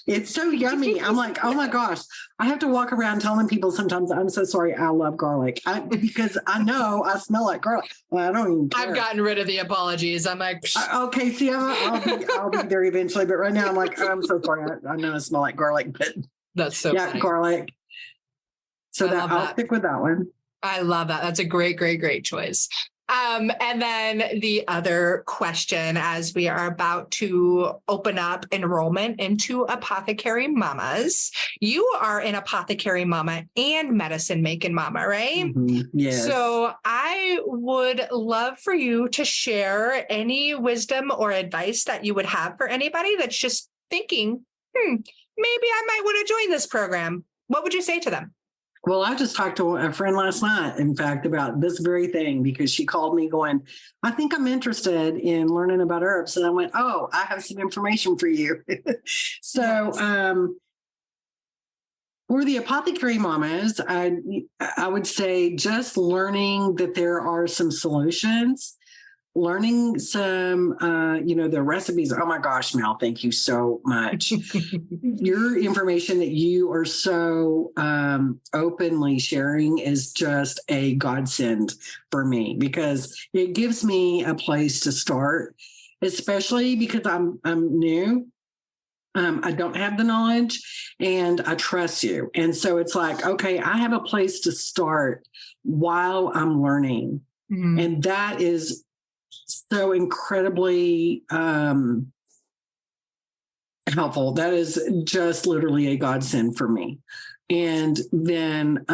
[SPEAKER 2] It's so yummy. I'm like, oh my gosh. I have to walk around telling people sometimes, I'm so sorry, I love garlic. Because I know I smell like garlic. Well, I don't even care.
[SPEAKER 1] I've gotten rid of the apologies. I'm like,
[SPEAKER 2] okay, see, I'll be there eventually. But right now I'm like, I'm so sorry. I know I smell like garlic, but
[SPEAKER 1] that's so funny.
[SPEAKER 2] Garlic. So I'll stick with that one.
[SPEAKER 1] I love that. That's a great, great, great choice. And then the other question, as we are about to open up enrollment into Apothecary Mamas, you are an Apothecary Mama and Medicine Making Mama, right?
[SPEAKER 2] Mm-hmm. Yes.
[SPEAKER 1] So I would love for you to share any wisdom or advice that you would have for anybody that's just thinking, maybe I might want to join this program. What would you say to them?
[SPEAKER 2] Well, I just talked to a friend last night, in fact, about this very thing, because she called me going, I think I'm interested in learning about herbs. And I went, oh, I have some information for you. So for the Apothecary Mamas, I would say just learning that there are some solutions, learning some, the recipes. Oh my gosh, Mel, thank you so much. Your information that you are so openly sharing is just a godsend for me, because it gives me a place to start, especially because I'm new. I don't have the knowledge and I trust you. And so it's like, okay, I have a place to start while I'm learning. Mm-hmm. And that is so incredibly helpful. That is just literally a godsend for me. And then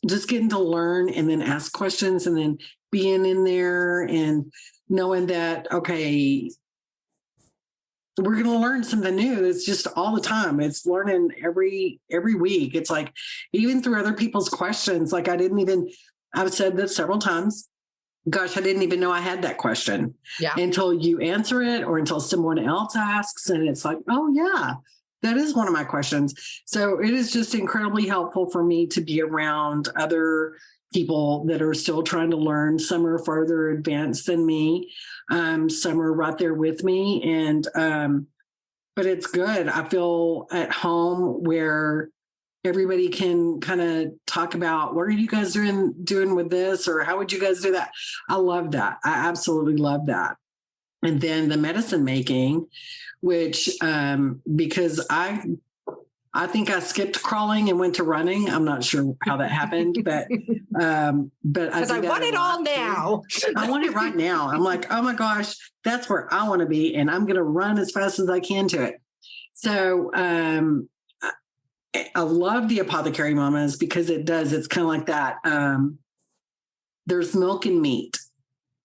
[SPEAKER 2] just getting to learn and then ask questions and then being in there and knowing that, okay, we're going to learn something new. It's just all the time. It's learning every week. It's like, even through other people's questions, like I've said this several times. Gosh, I didn't even know I had that question until you answer it or until someone else asks. And it's like, oh yeah, that is one of my questions. So it is just incredibly helpful for me to be around other people that are still trying to learn. Some are farther advanced than me. Some are right there with me. And, but it's good. I feel at home where everybody can kind of talk about, what are you guys doing with this? Or how would you guys do that? I love that. I absolutely love that. And then the medicine making, which, because I think I skipped crawling and went to running. I'm not sure how that happened, but I
[SPEAKER 1] want it all now.
[SPEAKER 2] I want it right now. I'm like, oh my gosh, that's where I want to be. And I'm going to run as fast as I can to it. So, I love the Apothecary Mamas because it's kind of like that. There's milk and meat.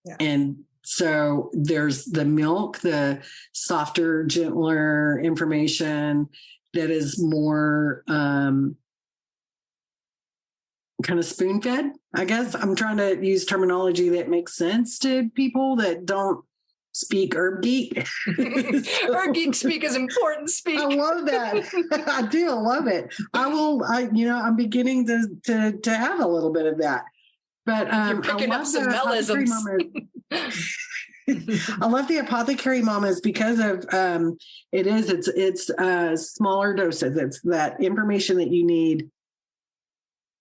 [SPEAKER 2] Yeah. And so there's the milk, the softer, gentler information that is more kind of spoon-fed, I guess. I'm trying to use terminology that makes sense to people that don't speak herb geek.
[SPEAKER 1] Herb geek speak is important speak.
[SPEAKER 2] I love that. I do. I love it. I'm beginning to have a little bit of that. But
[SPEAKER 1] you're picking up some melisms.
[SPEAKER 2] I love the Apothecary Mamas because of it's smaller doses. It's that information that you need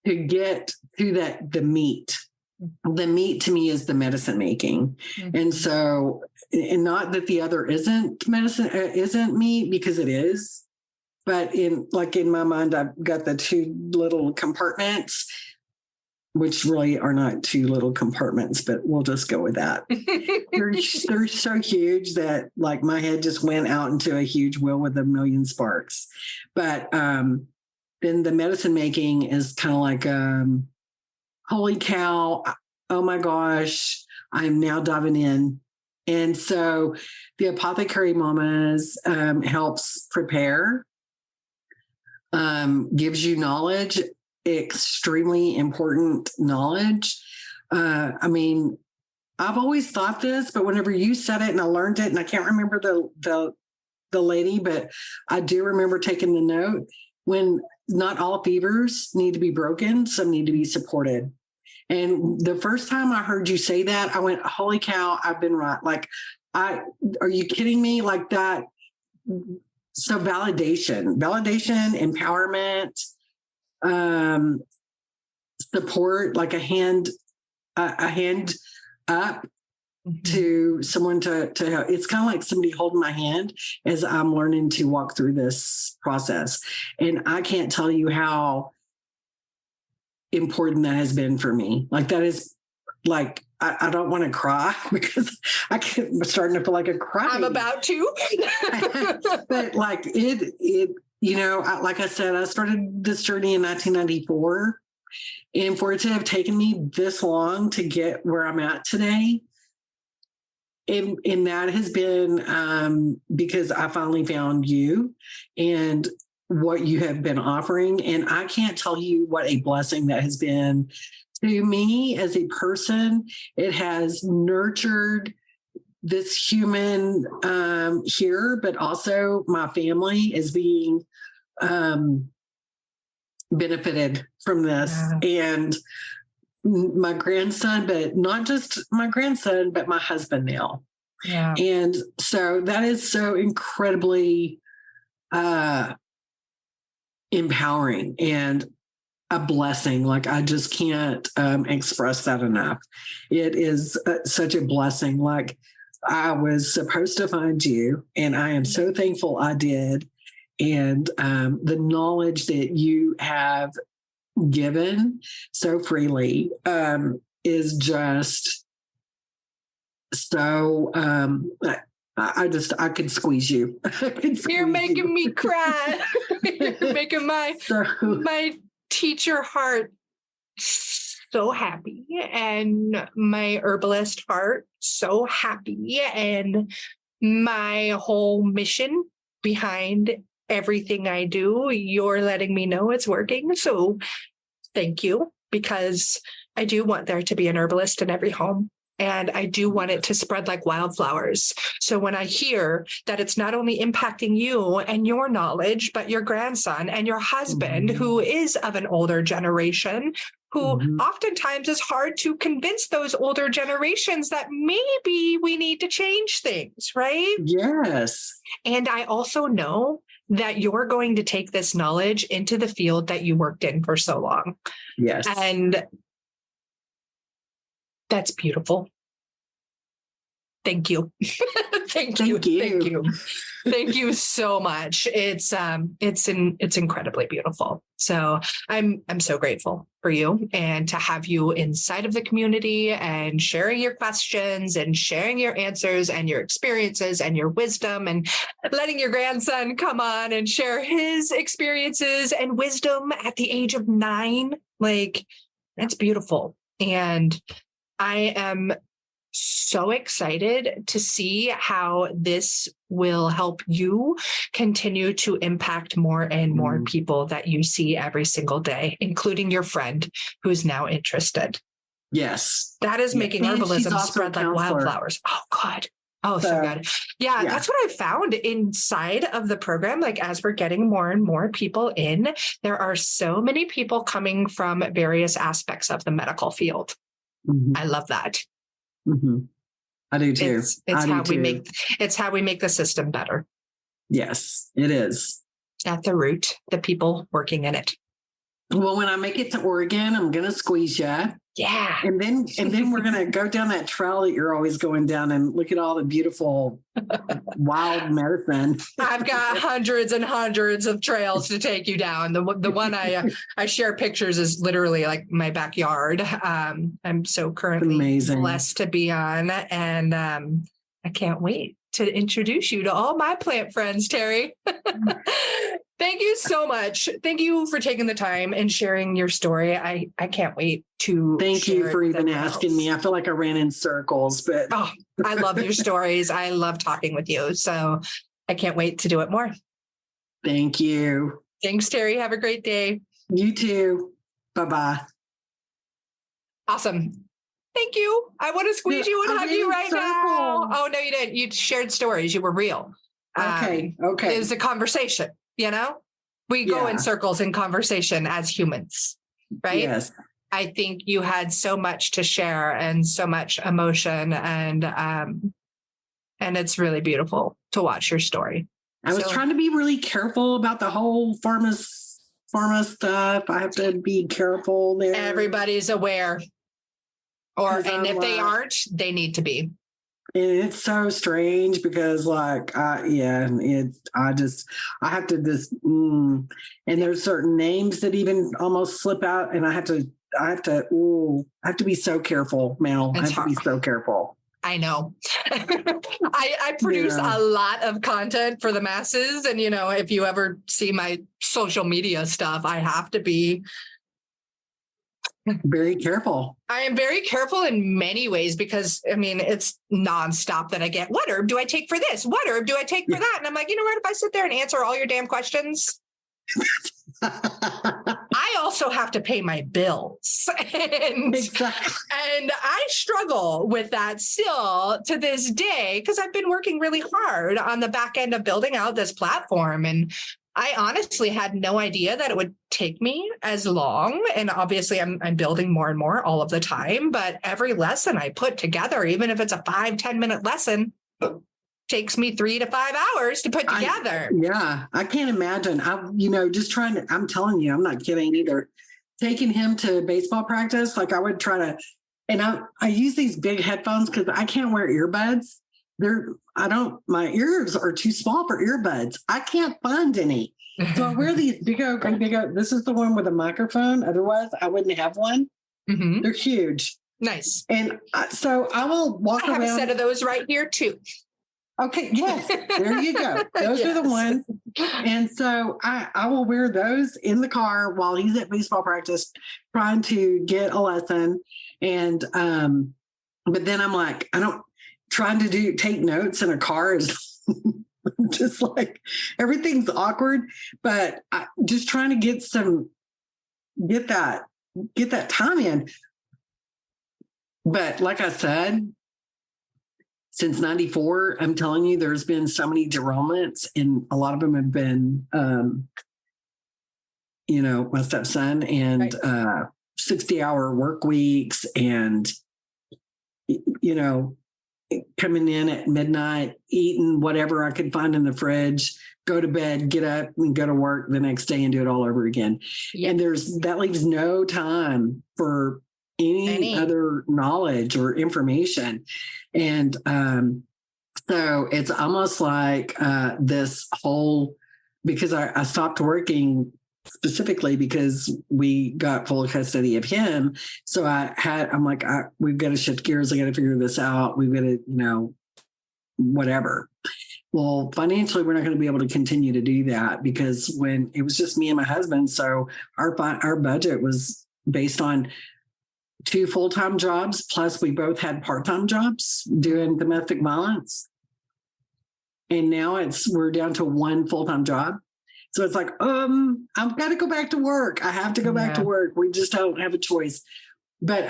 [SPEAKER 2] to get to the meat. The meat to me is the medicine making. Mm-hmm. And so, and not that the other isn't medicine, isn't meat, because it is, but in my mind, I've got the two little compartments, which really are not two little compartments, but we'll just go with that. They're so huge that like my head just went out into a huge wheel with a million sparks. But then the medicine making is kind of like, holy cow, oh my gosh, I'm now diving in. And so the Apothecary Mamas helps prepare. gives you knowledge, extremely important knowledge. I mean, I've always thought this, but whenever you said it and I learned it, and I can't remember the lady, but I do remember taking the note, when not all fevers need to be broken, some need to be supported. And the first time I heard you say that, I went, holy cow, I've been right. Like, are you kidding me? Like that. So validation, empowerment, support, like a hand up to someone to help. It's kind of like somebody holding my hand as I'm learning to walk through this process. And I can't tell you how important that has been for me. Like that is like, I don't want to cry because I'm starting to feel like a cry.
[SPEAKER 1] I'm about to.
[SPEAKER 2] But like it, like I said, I started this journey in 1994, and for it to have taken me this long to get where I'm at today, and that has been because I finally found you and what you have been offering. And I can't tell you what a blessing that has been to me as a person. It has nurtured this human here, but also my family is being benefited from this. Yeah. And my grandson, but not just my grandson, but my husband now.
[SPEAKER 1] Yeah.
[SPEAKER 2] And so that is so incredibly empowering and a blessing. Like I just can't express that enough. It is such a blessing. Like I was supposed to find you, and I am so thankful I did. And the knowledge that you have given so freely is just so I could squeeze you.
[SPEAKER 1] You're making me cry. You're making my teacher heart so happy, and my herbalist heart so happy, and my whole mission behind everything I do, you're letting me know it's working. So thank you, because I do want there to be an herbalist in every home. And I do want it to spread like wildflowers. So when I hear that it's not only impacting you and your knowledge, but your grandson and your husband, who is of an older generation, who oftentimes is hard to convince those older generations that maybe we need to change things, right?
[SPEAKER 2] Yes.
[SPEAKER 1] And I also know that you're going to take this knowledge into the field that you worked in for so long.
[SPEAKER 2] Yes.
[SPEAKER 1] And that's beautiful. Thank you. Thank you so much. It's incredibly beautiful. So I'm so grateful for you, and to have you inside of the community and sharing your questions and sharing your answers and your experiences and your wisdom, and letting your grandson come on and share his experiences and wisdom at the age of 9. Like, that's beautiful. And I am so excited to see how this will help you continue to impact more and more people that you see every single day, including your friend who's now interested.
[SPEAKER 2] Yes.
[SPEAKER 1] That is making herbalism spread like wildflowers. Oh, God. Oh, so good. Yeah, that's what I found inside of the program. Like, as we're getting more and more people in, there are so many people coming from various aspects of the medical field. I love that.
[SPEAKER 2] I do too.
[SPEAKER 1] It's how we make the system better.
[SPEAKER 2] Yes, it is.
[SPEAKER 1] At the root, the people working in it.
[SPEAKER 2] Well, when I make it to Oregon, I'm going to squeeze you.
[SPEAKER 1] Yeah.
[SPEAKER 2] And then we're going to go down that trail that you're always going down and look at all the beautiful wild medicine.
[SPEAKER 1] I've got hundreds and hundreds of trails to take you down. The one I share pictures is literally like my backyard. I'm so currently blessed to be on, and I can't wait to introduce you to all my plant friends, Terri. Thank you so much. Thank you for taking the time and sharing your story. I can't wait to
[SPEAKER 2] Thank you for even asking me. I feel like I ran in circles, but
[SPEAKER 1] I love your stories. I love talking with you. So I can't wait to do it more.
[SPEAKER 2] Thank you.
[SPEAKER 1] Thanks, Terri. Have a great day.
[SPEAKER 2] You too. Bye-bye.
[SPEAKER 1] Awesome. Thank you. I want to squeeze you and hug you right now. Oh, no, you didn't. You shared stories. You were real.
[SPEAKER 2] Okay.
[SPEAKER 1] It was a conversation, We go in circles in conversation as humans, right?
[SPEAKER 2] Yes.
[SPEAKER 1] I think you had so much to share and so much emotion, and it's really beautiful to watch your story.
[SPEAKER 2] I was trying to be really careful about the whole pharma stuff. I have to be careful there.
[SPEAKER 1] Everybody's aware. And if they aren't, they need to be.
[SPEAKER 2] And it's so strange because I have to and there's certain names that even almost slip out, and I have to be so careful, Mel. I have to be so careful.
[SPEAKER 1] I know. I produce a lot of content for the masses. And, if you ever see my social media stuff, I have to be
[SPEAKER 2] very careful.
[SPEAKER 1] I am very careful in many ways because, it's nonstop that I get, what herb do I take for this? What herb do I take for that? And I'm like, you know what? If I sit there and answer all your damn questions, I also have to pay my bills. And I struggle with that still to this day because I've been working really hard on the back end of building out this platform. And I honestly had no idea that it would take me as long. And obviously I'm building more and more all of the time, but every lesson I put together, even if it's a 5-10 minute lesson, takes me 3 to 5 hours to put together.
[SPEAKER 2] I can't imagine. I'm telling you, I'm not kidding either. Taking him to baseball practice, I would try to, and I use these big headphones because I can't wear earbuds. My ears are too small for earbuds. I can't find any. So I wear these big oak. This is the one with a microphone. Otherwise, I wouldn't have one.
[SPEAKER 1] Mm-hmm.
[SPEAKER 2] They're huge.
[SPEAKER 1] Nice.
[SPEAKER 2] And so I will walk around.
[SPEAKER 1] I have a set of those right here too.
[SPEAKER 2] Okay. Yes. There you go. Those are the ones. And so I will wear those in the car while he's at baseball practice, trying to get a lesson. And, but then I'm like, trying to take notes in a car is just everything's awkward, but just trying to get that time in. But like I said, since 94, I'm telling you, there's been so many derailments, and a lot of them have been, my stepson and 60-hour work weeks and, coming in at midnight, eating whatever I could find in the fridge, go to bed, get up and go to work the next day and do it all over again. Yep. And that leaves no time for any other knowledge or information. And so it's almost like this whole, because I stopped working specifically because we got full custody of him. So I'm like, we've got to shift gears. I got to figure this out. We've got to, whatever. Well, financially, we're not going to be able to continue to do that because when it was just me and my husband, so our budget was based on 2 full-time jobs, plus we both had part-time jobs doing domestic violence. And now we're down to 1 full-time job. So it's like, I've got to go back to work. I have to go back to work. We just don't have a choice. But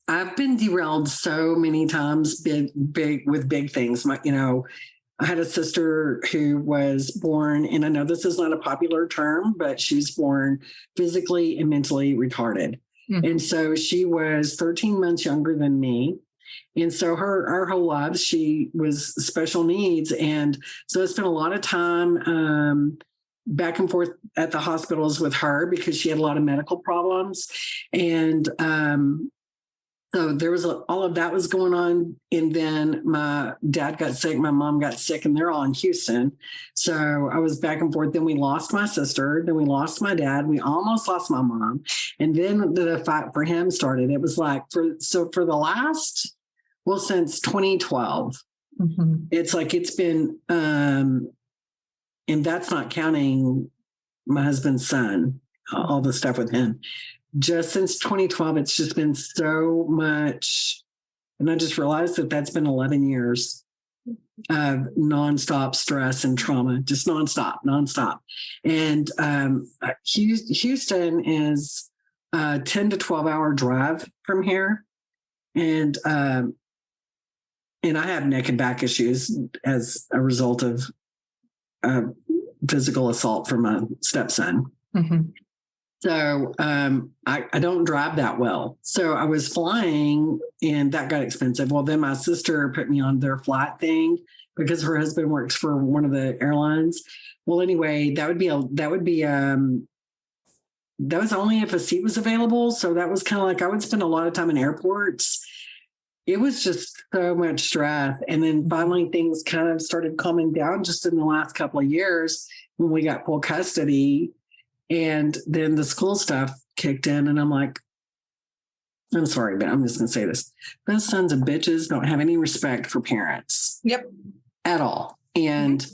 [SPEAKER 2] I've been derailed so many times, with big things. I had a sister who was born, and I know this is not a popular term, but she's born physically and mentally retarded. Mm-hmm. And so she was 13 months younger than me. And so our whole lives, she was special needs. And so I spent a lot of time back and forth at the hospitals with her because she had a lot of medical problems. And so there was all of that was going on. And then my dad got sick, my mom got sick, and they're all in Houston. So I was back and forth. Then we lost my sister. Then we lost my dad. We almost lost my mom. And then the fight for him started. It was for the last, since 2012, mm-hmm. It's been, and that's not counting my husband's son, all the stuff with him. Just since 2012, it's just been so much. And I just realized that's been 11 years. of nonstop stress and trauma, just nonstop. And Houston is a 10 to 12 hour drive from here. And I have neck and back issues as a result of physical assault from my stepson.
[SPEAKER 1] Mm-hmm.
[SPEAKER 2] So I don't drive that well. So I was flying and that got expensive. Well, then my sister put me on their flight thing because her husband works for one of the airlines. Well, anyway, that was only if a seat was available. So that was kind of like I would spend a lot of time in airports. It was just so much stress. And then finally things kind of started calming down just in the last couple of years when we got full custody. And then the school stuff kicked in, and I'm like, I'm sorry, but I'm just going to say this. Those sons of bitches don't have any respect for parents.
[SPEAKER 1] Yep.
[SPEAKER 2] At all. And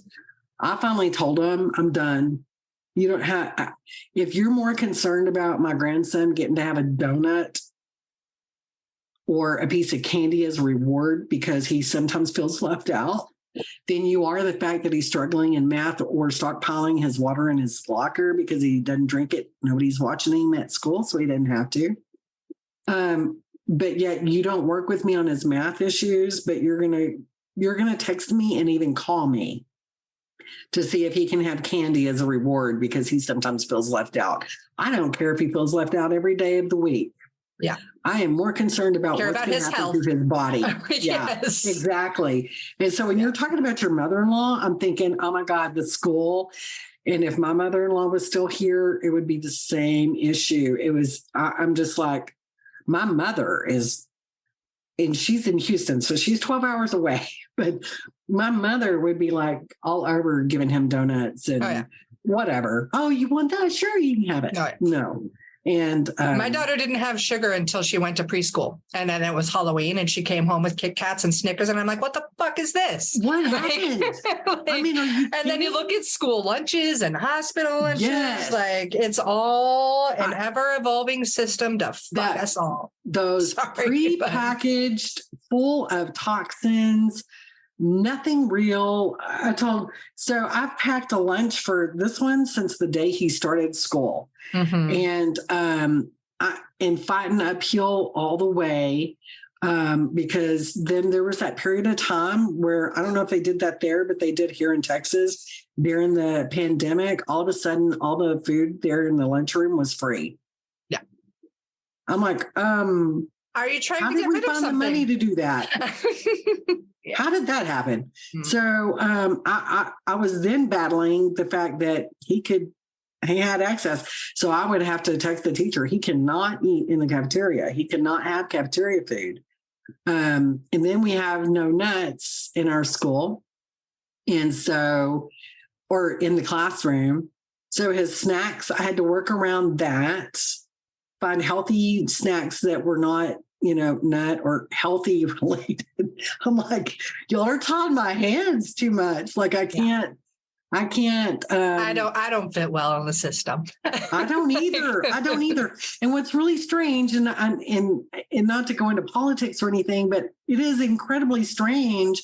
[SPEAKER 2] I finally told them, I'm done. You don't have, if you're more concerned about my grandson getting to have a donut or a piece of candy as a reward because he sometimes feels left out, than you are the fact that he's struggling in math or stockpiling his water in his locker because he doesn't drink it. Nobody's watching him at school, so he didn't have to. But yet you don't work with me on his math issues, but you're gonna text me and even call me to see if he can have candy as a reward because he sometimes feels left out. I don't care if he feels left out every day of the week.
[SPEAKER 1] Yeah.
[SPEAKER 2] I am more concerned about what's going to happen to his body. Yeah,
[SPEAKER 1] Yes.
[SPEAKER 2] exactly. And so when you're talking about your mother-in-law, I'm thinking, oh my God, the school. And if my mother-in-law was still here, it would be the same issue. I'm just like, my mother is, and she's in Houston, so she's 12 hours away. But my mother would be like all over giving him donuts and whatever. Oh, you want that? Sure, you can have it. No. And
[SPEAKER 1] my daughter didn't have sugar until she went to preschool. And then it was Halloween and she came home with Kit Kats and Snickers. And I'm like, what the fuck is this?
[SPEAKER 2] What happened? I mean, are you
[SPEAKER 1] and then you look at school lunches and hospital lunches.
[SPEAKER 2] Yes.
[SPEAKER 1] Like it's all an ever evolving system to fuck us all.
[SPEAKER 2] Those prepackaged, full of toxins, nothing real. So I've packed a lunch for this one since the day he started school. Mm-hmm. And and fighting uphill all the way because then there was that period of time where I don't know if they did that there, but they did here in Texas during the pandemic. All of a sudden, all the food there in the lunchroom was free. Yeah. I'm like,
[SPEAKER 1] are you trying to get rid of something? How did we find the money
[SPEAKER 2] to do that? Yeah. How did that happen? Mm-hmm. So I was then battling the fact that he had access. So I would have to text the teacher. He cannot eat in the cafeteria. He cannot have cafeteria food. And then we have no nuts in our school. And so, or in the classroom. So his snacks, I had to work around that, find healthy snacks that were not, nut or healthy related. I'm like, y'all are tying my hands too much. Like I can't. I don't fit well in the system. I don't either. And what's really strange, and not to go into politics or anything, but it is incredibly strange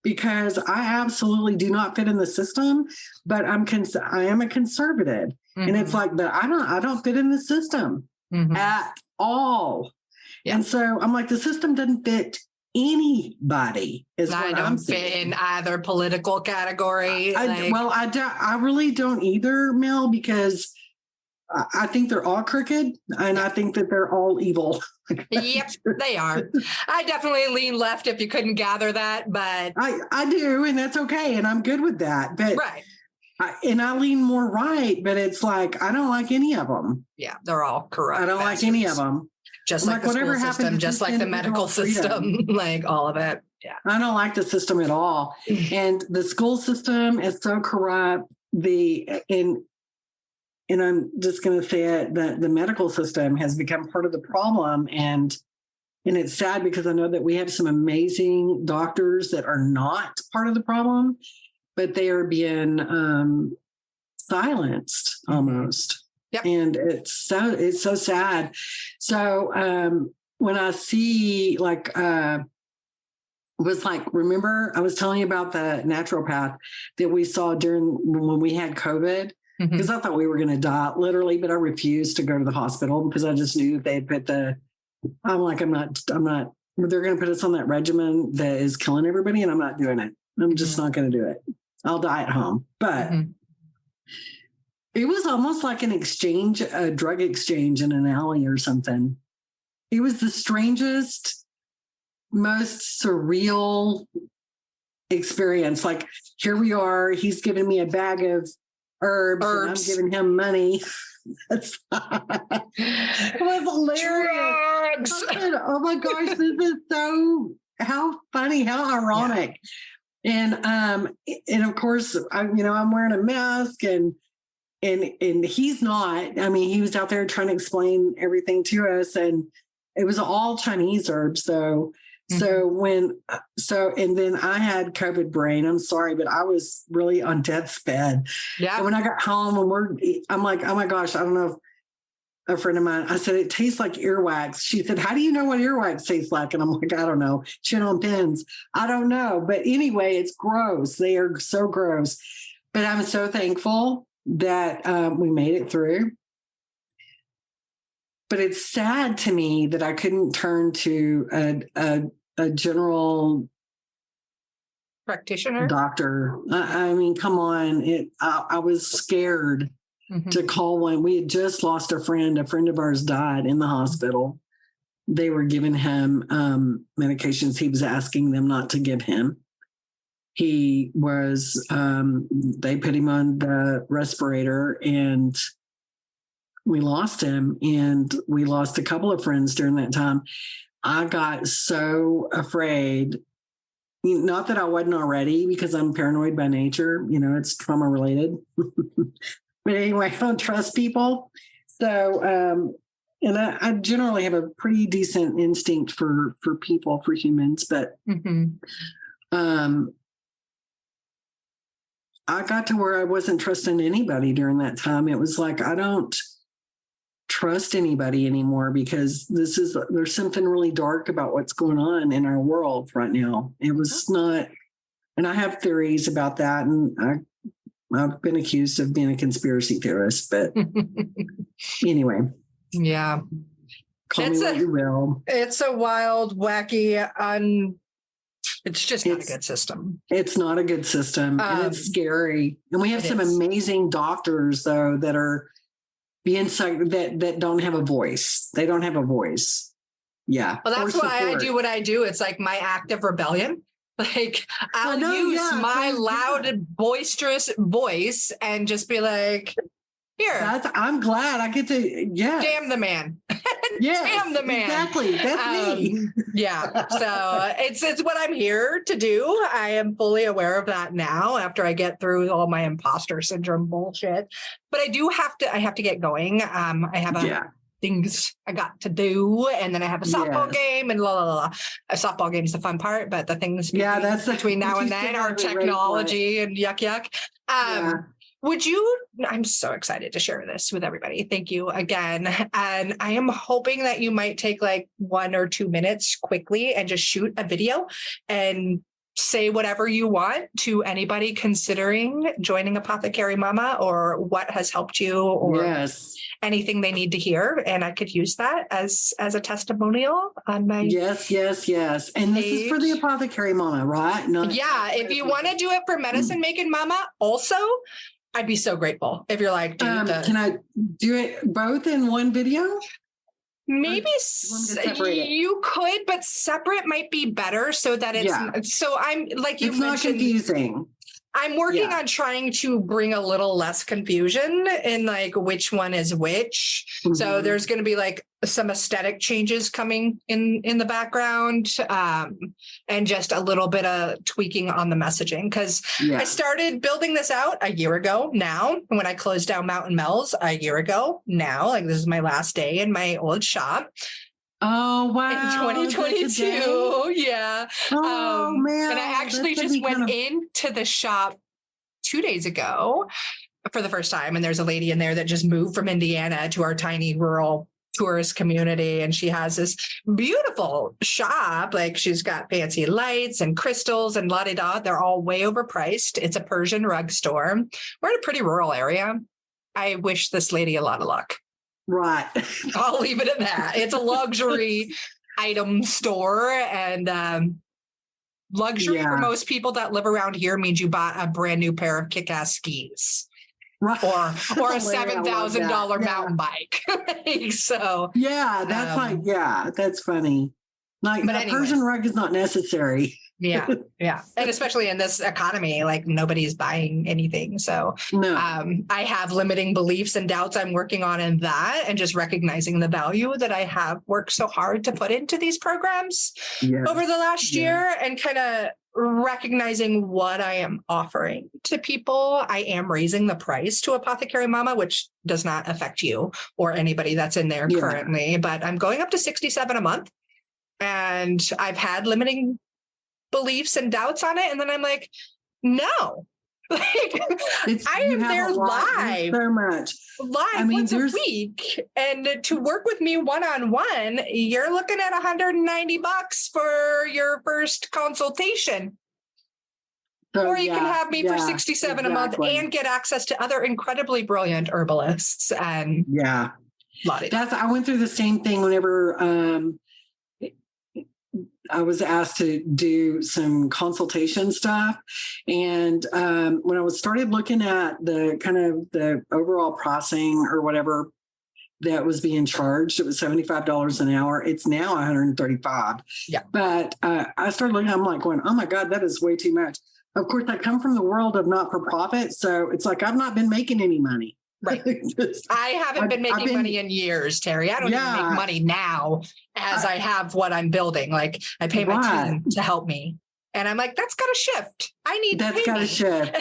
[SPEAKER 2] because I absolutely do not fit in the system, but I am a conservative. Mm-hmm. And it's like, but I don't fit in the system at all. Yeah. And so I'm like, the system doesn't fit anybody.
[SPEAKER 1] I don't fit in either political category.
[SPEAKER 2] I really don't either, Mel, because I think they're all crooked and I think that they're all evil.
[SPEAKER 1] Yep, they are. I definitely lean left if you couldn't gather that, but
[SPEAKER 2] I do, and that's okay, and I'm good with that. But
[SPEAKER 1] right.
[SPEAKER 2] I lean more right, but it's like I don't like any of them.
[SPEAKER 1] Yeah, they're all corrupt.
[SPEAKER 2] I don't like any of them.
[SPEAKER 1] Just like the school system, just like the medical system, like all of it. Yeah. I
[SPEAKER 2] don't like the system at all. And the school system is so corrupt. And I'm just going to say it, that the medical system has become part of the problem. And it's sad because I know that we have some amazing doctors that are not part of the problem, but they are being silenced almost. Yep. And it's so sad. So when I see like was like, remember I was telling you about the naturopath that we saw when we had COVID? Because I thought we were going to die literally, but I refused to go to the hospital because I just knew they had put I'm like, I'm not, they're going to put us on that regimen that is killing everybody, and I'm not doing it. I'm just not going to do it. I'll die at home. But it was almost like an exchange, a drug exchange in an alley or something. It was the strangest, most surreal experience. Like, here we are, he's giving me a bag of herbs. And I'm giving him money. It was hilarious. Said, oh my gosh, this is how funny, how ironic. Yeah. And of course, I'm wearing a mask and he's not. I mean, he was out there trying to explain everything to us, and it was all Chinese herbs. So and then I had COVID brain. I'm sorry, but I was really on death's bed. Yeah. And when I got home I'm like, oh my gosh, I don't know if a friend of mine, I said, it tastes like earwax. She said, how do you know what earwax tastes like? And I'm like, I don't know. Chin on pins. I don't know. But anyway, it's gross. They are so gross. But I'm so thankful that we made it through. But it's sad to me that I couldn't turn to a general
[SPEAKER 1] practitioner
[SPEAKER 2] doctor. I mean, come on. I was scared to call one. We had just lost a friend. A friend of ours died in the hospital. They were giving him medications he was asking them not to give him. He was, they put him on the respirator, and we lost him, and we lost a couple of friends during that time. I got so afraid, not that I wasn't already, because I'm paranoid by nature, it's trauma related. But anyway, I don't trust people. So, and I generally have a pretty decent instinct for people, for humans, but I got to where I wasn't trusting anybody during that time. It was like, I don't trust anybody anymore, because there's something really dark about what's going on in our world right now. It was not, and I have theories about that, and I've been accused of being a conspiracy theorist, but anyway.
[SPEAKER 1] Yeah.
[SPEAKER 2] Call me what you will.
[SPEAKER 1] It's a wild, wacky, it's just not a good system.
[SPEAKER 2] It's not a good system, and it's scary. And we have some amazing doctors, though, that are being that don't have a voice. They don't have a voice. Yeah.
[SPEAKER 1] Well, that's why I do what I do. It's like my act of rebellion. Like, I'll use my loud, boisterous voice and just be like, here.
[SPEAKER 2] I'm glad I get to,
[SPEAKER 1] damn the man.
[SPEAKER 2] Yes,
[SPEAKER 1] damn the man.
[SPEAKER 2] Exactly. That's me.
[SPEAKER 1] Yeah. So it's what I'm here to do. I am fully aware of that now after I get through all my imposter syndrome bullshit. But I have to get going. I have things I got to do, and then I have a softball game, and la la la. A softball game is the fun part, but the things between now and then are technology and yuck. I'm so excited to share this with everybody. Thank you again. And I am hoping that you might take like 1 or 2 minutes quickly and just shoot a video and say whatever you want to anybody considering joining Apothecary Mama, or what has helped you, or anything they need to hear. And I could use that as a testimonial on my
[SPEAKER 2] Yes. And this is for the Apothecary Mama, right?
[SPEAKER 1] If you want to do it for Medicine Making Mama also, I'd be so grateful if you're like, dude,
[SPEAKER 2] can I do it both in one video?
[SPEAKER 1] Maybe you could, but separate might be better, so that it's so I'm like you
[SPEAKER 2] it's
[SPEAKER 1] mentioned,
[SPEAKER 2] not confusing.
[SPEAKER 1] I'm working on trying to bring a little less confusion in like which one is which. So there's going to be like some aesthetic changes coming in the background, and just a little bit of tweaking on the messaging, because I started building this out a year ago now, when I closed down Mountain Mills a year ago now. Like, this is my last day in my old shop.
[SPEAKER 2] Oh, wow.
[SPEAKER 1] In 2022. Yeah.
[SPEAKER 2] Oh, man.
[SPEAKER 1] And I actually just went into the shop 2 days ago for the first time. And there's a lady in there that just moved from Indiana to our tiny rural tourist community, and she has this beautiful shop. Like, she's got fancy lights and crystals and la-di-da. They're all way overpriced. It's a Persian rug store. We're in a pretty rural area. I wish this lady a lot of luck.
[SPEAKER 2] Right.
[SPEAKER 1] I'll leave it at that. It's a luxury item store, and luxury for most people that live around here means you bought a brand new pair of kick-ass skis.
[SPEAKER 2] Right.
[SPEAKER 1] Or a $7,000 mountain bike. So
[SPEAKER 2] yeah, that's funny. Like, the Persian rug is not necessary.
[SPEAKER 1] Yeah. And especially in this economy, like, nobody's buying anything. So
[SPEAKER 2] no.
[SPEAKER 1] I have limiting beliefs and doubts I'm working on in that, and just recognizing the value that I have worked so hard to put into these programs over the last year, and kind of recognizing what I am offering to people. I am raising the price to Apothecary Mama, which does not affect you or anybody that's in there currently, but I'm going up to $67 a month, and I've had limiting beliefs and doubts on it. And then I'm like, no, like, I am there live
[SPEAKER 2] so much.
[SPEAKER 1] Once a week. And to work with me one-on-one, you're looking at $190 for your first consultation. So, or you can have me for $67 a month and get access to other incredibly brilliant herbalists. And
[SPEAKER 2] I went through the same thing whenever I was asked to do some consultation stuff. And when I started looking at the kind of the overall pricing or whatever that was being charged, it was $75 an hour. It's now $135.
[SPEAKER 1] Yeah.
[SPEAKER 2] But I started looking, I'm like going, oh my God, that is way too much. Of course, I come from the world of not-for-profit. So it's like, I've not been making any money.
[SPEAKER 1] Right. I haven't been making money in years, Terri. I don't even make money now as I have what I'm building. Like, I pay my team to help me. And I'm like, that's got to shift. I need to
[SPEAKER 2] That's got to shift.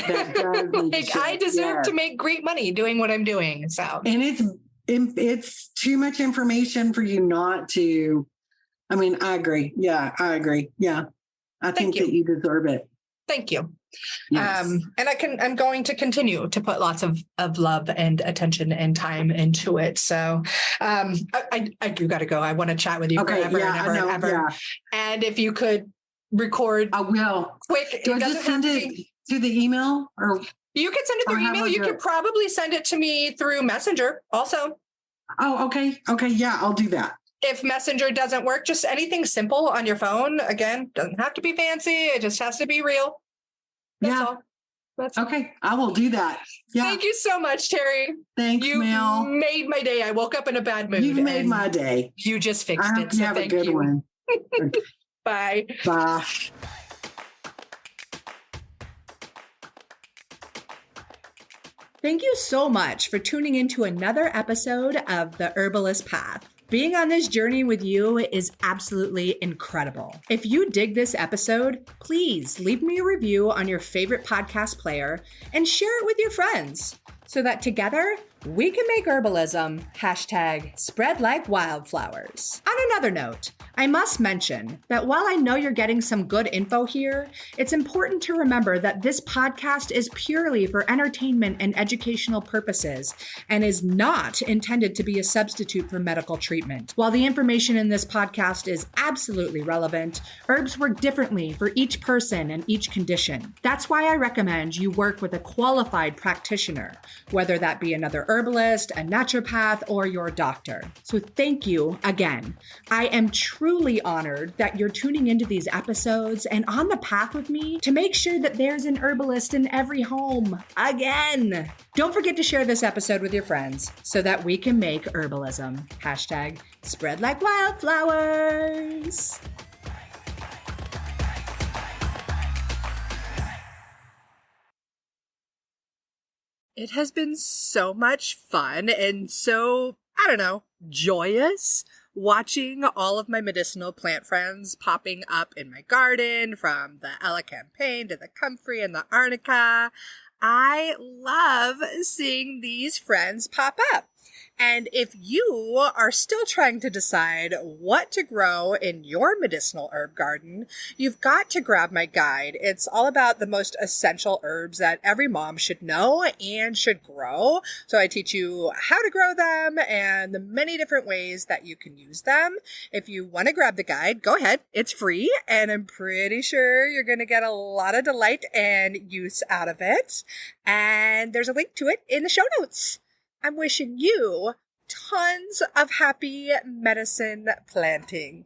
[SPEAKER 1] Like, I deserve to make great money doing what I'm doing. So,
[SPEAKER 2] and it's too much information for you not to. I mean, I agree. Yeah, I agree. Yeah. I think that you deserve it.
[SPEAKER 1] Thank you.
[SPEAKER 2] Yes.
[SPEAKER 1] And I'm going to continue to put lots of love and attention and time into it. So I do got to go. I want to chat with you forever and ever. Yeah. And if you could record.
[SPEAKER 2] I will.
[SPEAKER 1] Quick.
[SPEAKER 2] Do I just send it to the email? Or
[SPEAKER 1] you can send it through email. You could probably send it to me through Messenger also.
[SPEAKER 2] Oh, okay. Okay. Yeah, I'll do that.
[SPEAKER 1] If Messenger doesn't work, just anything simple on your phone. Again, doesn't have to be fancy. It just has to be real. That's all. That's
[SPEAKER 2] okay. I will do that. Yeah.
[SPEAKER 1] Thank you so much, Terri.
[SPEAKER 2] Thanks, Mel.
[SPEAKER 1] You made my day. I woke up in a bad mood.
[SPEAKER 2] You made my day.
[SPEAKER 1] You just fixed
[SPEAKER 2] I
[SPEAKER 1] it.
[SPEAKER 2] hope you have a good one.
[SPEAKER 1] Bye.
[SPEAKER 2] Bye.
[SPEAKER 1] Thank you so much for tuning into another episode of The Herbalist Path. Being on this journey with you is absolutely incredible. If you dig this episode, please leave me a review on your favorite podcast player and share it with your friends so that together we can make herbalism #spread like wildflowers. On another note, I must mention that while I know you're getting some good info here, it's important to remember that this podcast is purely for entertainment and educational purposes and is not intended to be a substitute for medical treatment. While the information in this podcast is absolutely relevant, herbs work differently for each person and each condition. That's why I recommend you work with a qualified practitioner, whether that be another herbalist, a naturopath, or your doctor. So thank you again. I am truly honored that you're tuning into these episodes and on the path with me to make sure that there's an herbalist in every home again. Don't forget to share this episode with your friends so that we can make herbalism #spread like wildflowers. It has been so much fun and so, joyous watching all of my medicinal plant friends popping up in my garden, from the elecampane to the comfrey and the arnica. I love seeing these friends pop up. And if you are still trying to decide what to grow in your medicinal herb garden, you've got to grab my guide. It's all about the most essential herbs that every mom should know and should grow. So I teach you how to grow them and the many different ways that you can use them. If you want to grab the guide, go ahead. It's free, and I'm pretty sure you're going to get a lot of delight and use out of it. And there's a link to it in the show notes. I'm wishing you tons of happy medicine planting.